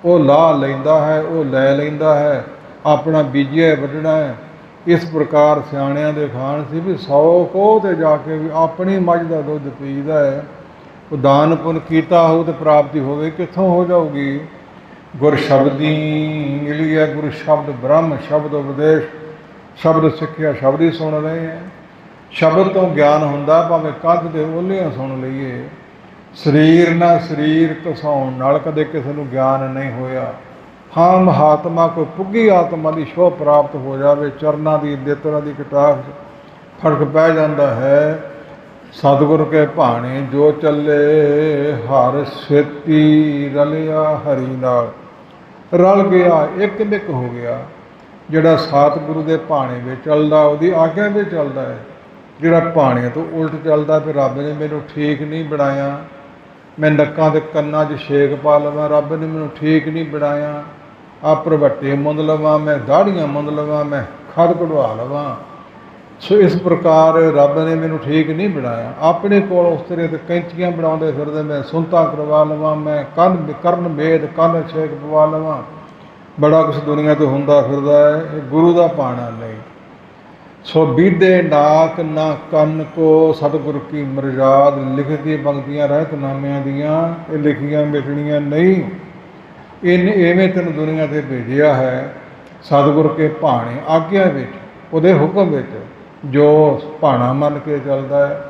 ਉਹ ਲਾਹ ਲੈਂਦਾ ਹੈ, ਉਹ ਲੈ ਲੈਂਦਾ ਹੈ। ਆਪਣਾ ਬੀਜਿਆ ਵੱਢਣਾ ਹੈ। ਇਸ ਪ੍ਰਕਾਰ ਸਿਆਣਿਆਂ ਦੇ ਖਾਣ ਸੀ ਵੀ 100 ਕੋਹ 'ਤੇ ਜਾ ਕੇ ਵੀ ਆਪਣੀ ਮੱਝ ਦਾ ਦੁੱਧ ਪੀਦਾ ਹੈ। ਉਹ ਦਾਨ ਪੁੰਨ ਕੀਤਾ ਹੋਊ ਤੇ ਪ੍ਰਾਪਤੀ ਹੋਵੇ, ਕਿੱਥੋਂ ਹੋ ਜਾਊਗੀ। ਗੁਰ ਸ਼ਬਦੀ ਮਿਲੀ ਹੈ। ਗੁਰੂ ਸ਼ਬਦ ਬ੍ਰਹਮ, ਸ਼ਬਦ ਉਪਦੇਸ਼, ਸ਼ਬਦ ਸਿੱਖਿਆ, ਸ਼ਬਦ ਹੀ ਸੁਣ ਰਹੇ ਹੈ। ਸ਼ਬਦ ਤੋਂ ਗਿਆਨ ਹੁੰਦਾ, ਭਾਵੇਂ ਕੰਧ ਦੇ ਓਹਲੀਆਂ ਸੁਣ ਲਈਏ। ਸਰੀਰ ਨਾਲ ਸਰੀਰ ਘਸਾਉਣ ਨਾਲ ਕਦੇ ਕਿਸੇ ਨੂੰ ਗਿਆਨ ਨਹੀਂ ਹੋਇਆ। ਹਾਂ, ਮਹਾਤਮਾ ਕੋਈ ਪੁੱਗੀ ਆਤਮਾ ਦੀ ਸ਼ੋਅ ਪ੍ਰਾਪਤ ਹੋ ਜਾਵੇ, ਚਰਨਾਂ ਦੀ ਨੇਤਰਾਂ ਦੀ ਕਟਾਖ ਫਰਕ ਪੈ ਜਾਂਦਾ ਹੈ। ਸਤਿਗੁਰ ਕੇ ਭਾਣੇ ਜੋ ਚੱਲੇ, ਹਰ ਛੇਤੀ ਰਲਿਆ ਹਰੀ ਨਾਲ। ਰਲ ਗਿਆ, ਇੱਕ ਨਿੱਕ ਹੋ ਗਿਆ। ਜਿਹੜਾ ਸਤਿਗੁਰੂ ਦੇ ਭਾਣੇ ਵਿੱਚ ਚੱਲਦਾ, ਉਹਦੀ ਆਗਿਆ ਵਿੱਚ ਚੱਲਦਾ ਹੈ। ਜਿਹੜਾ ਭਾਣੇ ਤੋਂ ਉਲਟ ਚੱਲਦਾ, ਫਿਰ ਰੱਬ ਨੇ ਮੈਨੂੰ ਠੀਕ ਨਹੀਂ ਬਣਾਇਆ, ਮੈਂ ਨੱਕਾਂ ਦੇ ਕੰਨਾਂ 'ਚ ਛੇਕ ਪਾ ਲਵਾਂ, ਰੱਬ ਨੇ ਮੈਨੂੰ ਠੀਕ ਨਹੀਂ ਬਣਾਇਆ, ਆ ਭਰਵੱਟੇ ਮੁੰਦ ਲਵਾਂ, ਮੈਂ ਦਾੜੀਆਂ ਮੁੰਦ ਲਵਾਂ, ਮੈਂ ਖੜ ਕਢਵਾ ਲਵਾਂ। ਸੋ ਇਸ ਪ੍ਰਕਾਰ ਰੱਬ ਨੇ ਮੈਨੂੰ ਠੀਕ ਨਹੀਂ ਬਣਾਇਆ। ਆਪਣੇ ਕੋਲ ਉਸ ਤਰ੍ਹਾਂ ਦੇ ਕੈਂਚੀਆਂ ਬਣਾਉਂਦੇ ਫਿਰਦੇ, ਮੈਂ ਸੁਣਤਾ ਕਰਵਾ ਲਵਾਂ, ਮੈਂ ਕਰਨ ਮੇਦ ਕੰਨ ਛੇਕ ਪਵਾ ਲਵਾਂ। ਬੜਾ ਕੁਛ ਦੁਨੀਆ 'ਤੇ ਹੁੰਦਾ ਫਿਰਦਾ ਹੈ, ਇਹ ਗੁਰੂ ਦਾ ਭਾਣਾ ਨਹੀਂ। ਸੋ ਬੀਦੇ ਨਾਕ ਨਾ ਕੰਨ ਕੋ, ਸਤਿਗੁਰ ਕੀ ਮਰਜ਼ਾਦ। ਲਿਖਦੀ ਪੰਕਤੀਆਂ ਰਹਿਤਨਾਮਿਆਂ ਦੀਆਂ, ਇਹ ਲਿਖੀਆਂ ਮਿਟਣੀਆਂ ਨਹੀਂ। ਇਹਨੇ ਐਵੇਂ ਤੈਨੂੰ ਦੁਨੀਆ 'ਤੇ ਭੇਜਿਆ ਹੈ ਸਤਿਗੁਰ ਕੇ ਭਾਣੇ, ਆਗਿਆ ਵਿੱਚ, ਉਹਦੇ ਹੁਕਮ ਵਿੱਚ। ਜੋ ਭਾਣਾ ਮੰਨ ਕੇ ਚੱਲਦਾ ਹੈ,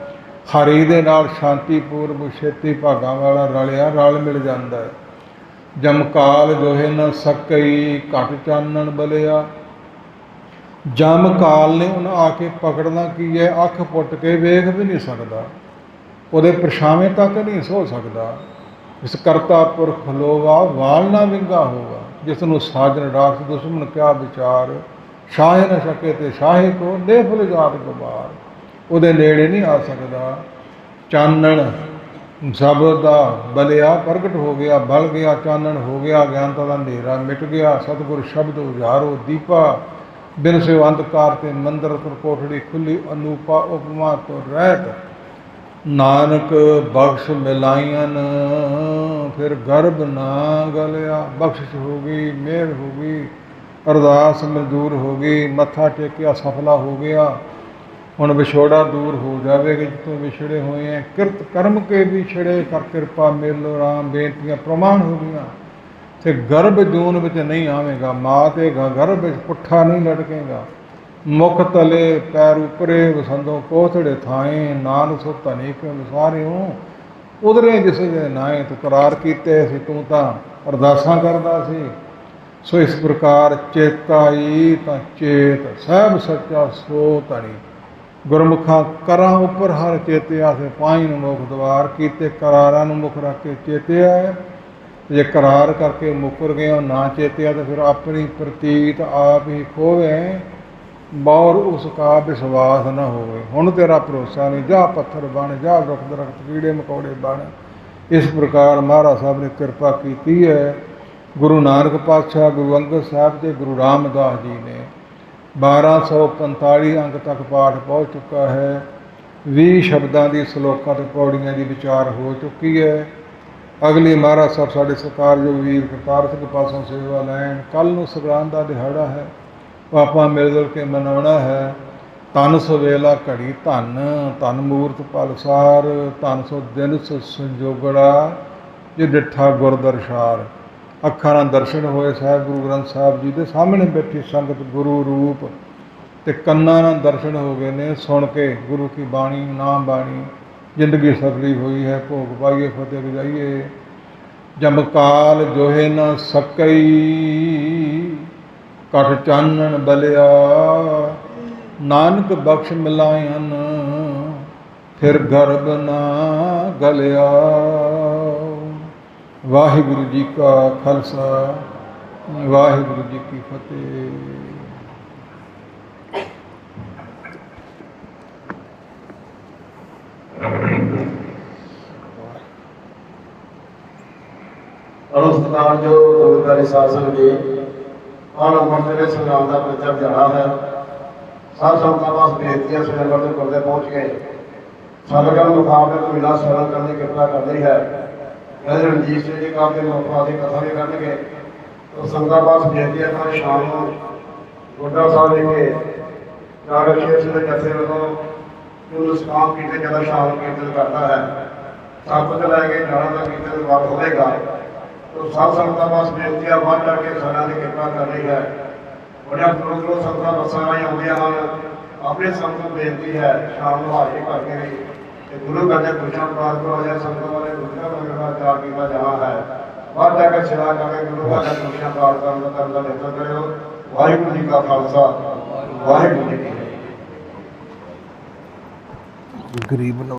ਹਰੀ ਦੇ ਨਾਲ ਸ਼ਾਂਤੀਪੂਰਵ ਛੇਤੀ ਭਾਗਾਂ ਵਾਲਾ ਰਲਿਆ ਰਲ ਮਿਲ ਜਾਂਦਾ ਹੈ। ਜਮਕਾਲ ਜੋਹੇ ਨ ਸਕਈ, ਘਟ ਚਾਨਣ ਬਲਿਆ। ਜਮ ਕਾਲ ਨੇ ਉਹਨੂੰ ਆ ਕੇ ਪਕੜਨਾ ਕੀ ਹੈ, ਅੱਖ ਪੁੱਟ ਕੇ ਵੇਖ ਵੀ ਨਹੀਂ ਸਕਦਾ, ਉਹਦੇ ਪਰਛਾਵੇਂ ਤੱਕ ਨਹੀਂ ਸੋ ਸਕਦਾ। ਇਸ ਕਰਤਾ ਪੁਰਖ ਖਲੋਵਾ, ਵਾਲ ਨਾ ਵਿੰਗਾ ਹੋਗਾ। ਜਿਸ ਨੂੰ ਸਾਜਨ ਰਾਖਸ਼ ਦੁਸ਼ਮਨ ਕਿਆ ਵਿਚਾਰ। ਸ਼ਾਹੇ ਨਾ ਸਕੇ ਤੇ ਸ਼ਾਹੇ ਕੋ, ਦੇ ਫੁੱਲ ਜਾਤ ਗੁਬਾਰ। ਉਹਦੇ ਨੇੜੇ ਨਹੀਂ ਆ ਸਕਦਾ। ਚਾਨਣ ਸ਼ਬਦ ਦਾ ਬਲਿਆ, ਪ੍ਰਗਟ ਹੋ ਗਿਆ, ਬਲ ਗਿਆ, ਚਾਨਣ ਹੋ ਗਿਆ, ਗਿਆਨਤਾ ਦਾ ਹਨੇਰਾ ਮਿਟ ਗਿਆ। ਸਤਿਗੁਰ ਸ਼ਬਦ ਉਜਾਰੋ ਦੀਪਾ, ਬਿਨ ਸੇ ਅੰਧਕਾਰ ਤੇ ਮੰਦਰ ਤੁਰ ਕੋਠੜੀ ਖੁੱਲੀ ਅਨੂਪਾ। ਉਪਮਾ ਤੋਂ ਰਹਿਤ ਨਾਨਕ ਬਖਸ਼ ਮਿਲਾਈਆਂ, ਫਿਰ ਗਰਭ ਨਾ ਗਲਿਆ। ਬਖਸ਼ਿਸ਼ ਹੋ ਗਈ, ਮਿਹਰ ਹੋ ਗਈ, ਅਰਦਾਸ ਮਨਜ਼ੂਰ ਹੋ ਗਈ, ਮੱਥਾ ਟੇਕਿਆ ਸਫਲਾ ਹੋ ਗਿਆ। ਹੁਣ ਵਿਛੋੜਾ ਦੂਰ ਹੋ ਜਾਵੇਗਾ ਜਿੱਥੋਂ ਵਿਛੜੇ ਹੋਏ ਹੈ। ਕਿਰਤ ਕਰਮ ਕੇ ਵਿਛੜੇ, ਕਰ ਕਿਰਪਾ ਮੇਲੋ ਰਾਮ। ਬੇਨਤੀਆਂ ਪ੍ਰਮਾਣ ਹੋ ਗਈਆਂ। ਤੇ ਗਰਭ ਜੂਨ ਵਿੱਚ ਨਹੀਂ ਆਵੇਗਾ, ਮਾਂ ਤੇ ਗਰਭ ਵਿੱਚ ਪੁੱਠਾ ਨਹੀਂ ਲਟਕੇਗਾ। ਮੁਖ ਤਲੇ ਪੈਰ ਉਪਰੇ, ਵਸੰਦੋਂ ਕੋਥੜੇ ਥਾਏ। ਨਾਨਕ ਸੋ ਧਨੀ ਕੇ ਵਿਸਾਰਿਓ, ਉਧਰੇ ਜਿਸੇ ਦੇ ਨਾਏ। ਤੂੰ ਕਰਾਰ ਕੀਤੇ ਸੀ, ਤੂੰ ਤਾਂ ਅਰਦਾਸਾਂ ਕਰਦਾ ਸੀ। ਸੋ ਇਸ ਪ੍ਰਕਾਰ ਚੇਤਾਈ ਤਾਂ ਚੇਤ, ਸਹਿਬ ਸੱਚਾ ਸੋ ਧਨੀ। ਗੁਰਮੁਖਾਂ ਕਰਾਂ ਉੱਪਰ ਹਰ ਚੇਤਿਆ ਸੇ, ਪਾਈ ਨੂੰ ਮੁਖ ਦਵਾਰ। ਕੀਤੇ ਕਰਾਰਾਂ ਨੂੰ ਮੁੱਖ ਰੱਖ ਕੇ ਚੇਤਿਆ ਹੈ। ਜੇ ਕਰਾਰ ਕਰਕੇ ਮੁਕਰ ਗਏ ਨਾ ਚੇਤਿਆ, ਤਾਂ ਫਿਰ ਆਪਣੀ ਪ੍ਰਤੀਤ ਆਪ ਹੀ ਖੋਵੇ, ਬੌਰ ਉਸ ਕਾ ਵਿਸ਼ਵਾਸ ਨਾ ਹੋਵੇ। ਹੁਣ ਤੇਰਾ ਭਰੋਸਾ ਨਹੀਂ, ਜਾ ਪੱਥਰ ਬਣ, ਜਾ ਰੁੱਖ ਦਰਖਤ ਕੀੜੇ ਮਕੌੜੇ ਬਣ। ਇਸ ਪ੍ਰਕਾਰ ਮਹਾਰਾਜ ਸਾਹਿਬ ਨੇ ਕਿਰਪਾ ਕੀਤੀ ਹੈ। ਗੁਰੂ ਨਾਨਕ ਪਾਤਸ਼ਾਹ, ਗੁਰੂ ਅੰਗਦ ਸਾਹਿਬ ਤੇ ਗੁਰੂ ਰਾਮਦਾਸ ਜੀ ਨੇ 1245 ਅੰਕ ਤੱਕ ਪਾਠ ਪਹੁੰਚ ਚੁੱਕਾ ਹੈ। 20 ਸ਼ਬਦਾਂ ਦੀ ਸਲੋਕਾਂ ਤੇ ਪੌੜੀਆਂ ਦੀ ਵਿਚਾਰ ਹੋ ਚੁੱਕੀ ਹੈ। ਅਗਲੀ ਮਹਾਰਾਜ ਸਾਹਿਬ ਸਾਡੇ ਸਤਿਕਾਰਯੋਗ ਵੀਰ ਕਰਤਾਰ ਸਿੰਘ ਪਾਸੋਂ ਸੇਵਾ ਲੈਣ। ਕੱਲ੍ਹ ਨੂੰ ਸੰਗਰਾਂਦ ਦਾ ਦਿਹਾੜਾ ਹੈ, ਉਹ ਆਪਾਂ ਮਿਲ ਜੁਲ ਕੇ ਮਨਾਉਣਾ ਹੈ। ਧਨ ਸਵੇਲਾ ਘੜੀ ਧਨ, ਧਨ ਮੂਰਤ ਪਲਸਾਰ। ਧਨ ਸੋ ਦਿਨ ਸੋ ਸੰਜੋਗੜਾ, ਜੇ ਡਿੱਠਾ ਗੁਰਦਰਸ਼ਾਰ। ਅੱਖਾਂ ਨਾਲ ਦਰਸ਼ਨ ਹੋਏ ਸਾਹਿਬ ਗੁਰੂ ਗ੍ਰੰਥ ਸਾਹਿਬ ਜੀ ਦੇ ਸਾਹਮਣੇ ਬੈਠੀ ਸੰਗਤ ਗੁਰੂ ਰੂਪ, ਤੇ ਕੰਨਾਂ ਨਾਲ ਦਰਸ਼ਨ ਹੋ ਗਏ ਨੇ ਸੁਣ ਕੇ ਗੁਰੂ ਕੀ ਬਾਣੀ ਨਾਮ ਬਾਣੀ। ਜ਼ਿੰਦਗੀ ਸਫਲੀ ਹੋਈ ਹੈ, ਭੋਗ ਪਾਈਏ ਫਤਿਹ ਗਜਾਈਏ। ਜਬ ਕਾਲ ਜੋਹੇ ਨ ਸਕਈ ਕਠ ਚਾਨਣ ਬਲਿਆ, ਨਾਨਕ ਬਖਸ਼ ਮਿਲਾਇਨ ਫਿਰ ਗਰਬ ਨਾ ਗਲਿਆ। ਵਾਹਿਗੁਰੂ ਜੀ ਕਾ ਖਾਲਸਾ, ਵਾਹਿਗੁਰੂ ਜੀ ਕੀ ਫਤਿਹ। अनुस्तान जो गुरुकारी शासन की अणमंडले संग्राम का प्रचार जाना है। सब संतां वास बेनतियां सुनकर तो करते पहुँच गए। सदगुरु मुकाबले तो मिला शरण करने की कृपा कर दी है। रणजीत सिंह जी काफी मुफादी कथा भी करेंगे, तो संतां वास बेनतियां कर शाम को गोड्डा साहब लेके जाकर शेर सिंह जथे वालों काम कीते जब शाम कीर्तन करता है। सब कुछ लैके जाना का कीर्तन बात होगा, तो सब संगतां वास बेनतियां बढ़ चढ़ के सारिਆਂ की कृपा कर रही है। बड़िया दूरों दूरों संगतां बसां राहीं आउंदियां हन। अपने संगत नूं बेनती है शाम को हाजिरी करके भी गुरु घर के गुरशन पाठ को अजय संगत वाले गुरु का लंगर तैयार किया जाना है। बढ़ चढ़ के सेवा करके गुरु घर के गुरशन पाठ करने का यत्न करो। वाहिगुरू जी का खालसा, वाहिगुरू जी की फतेह। गरीब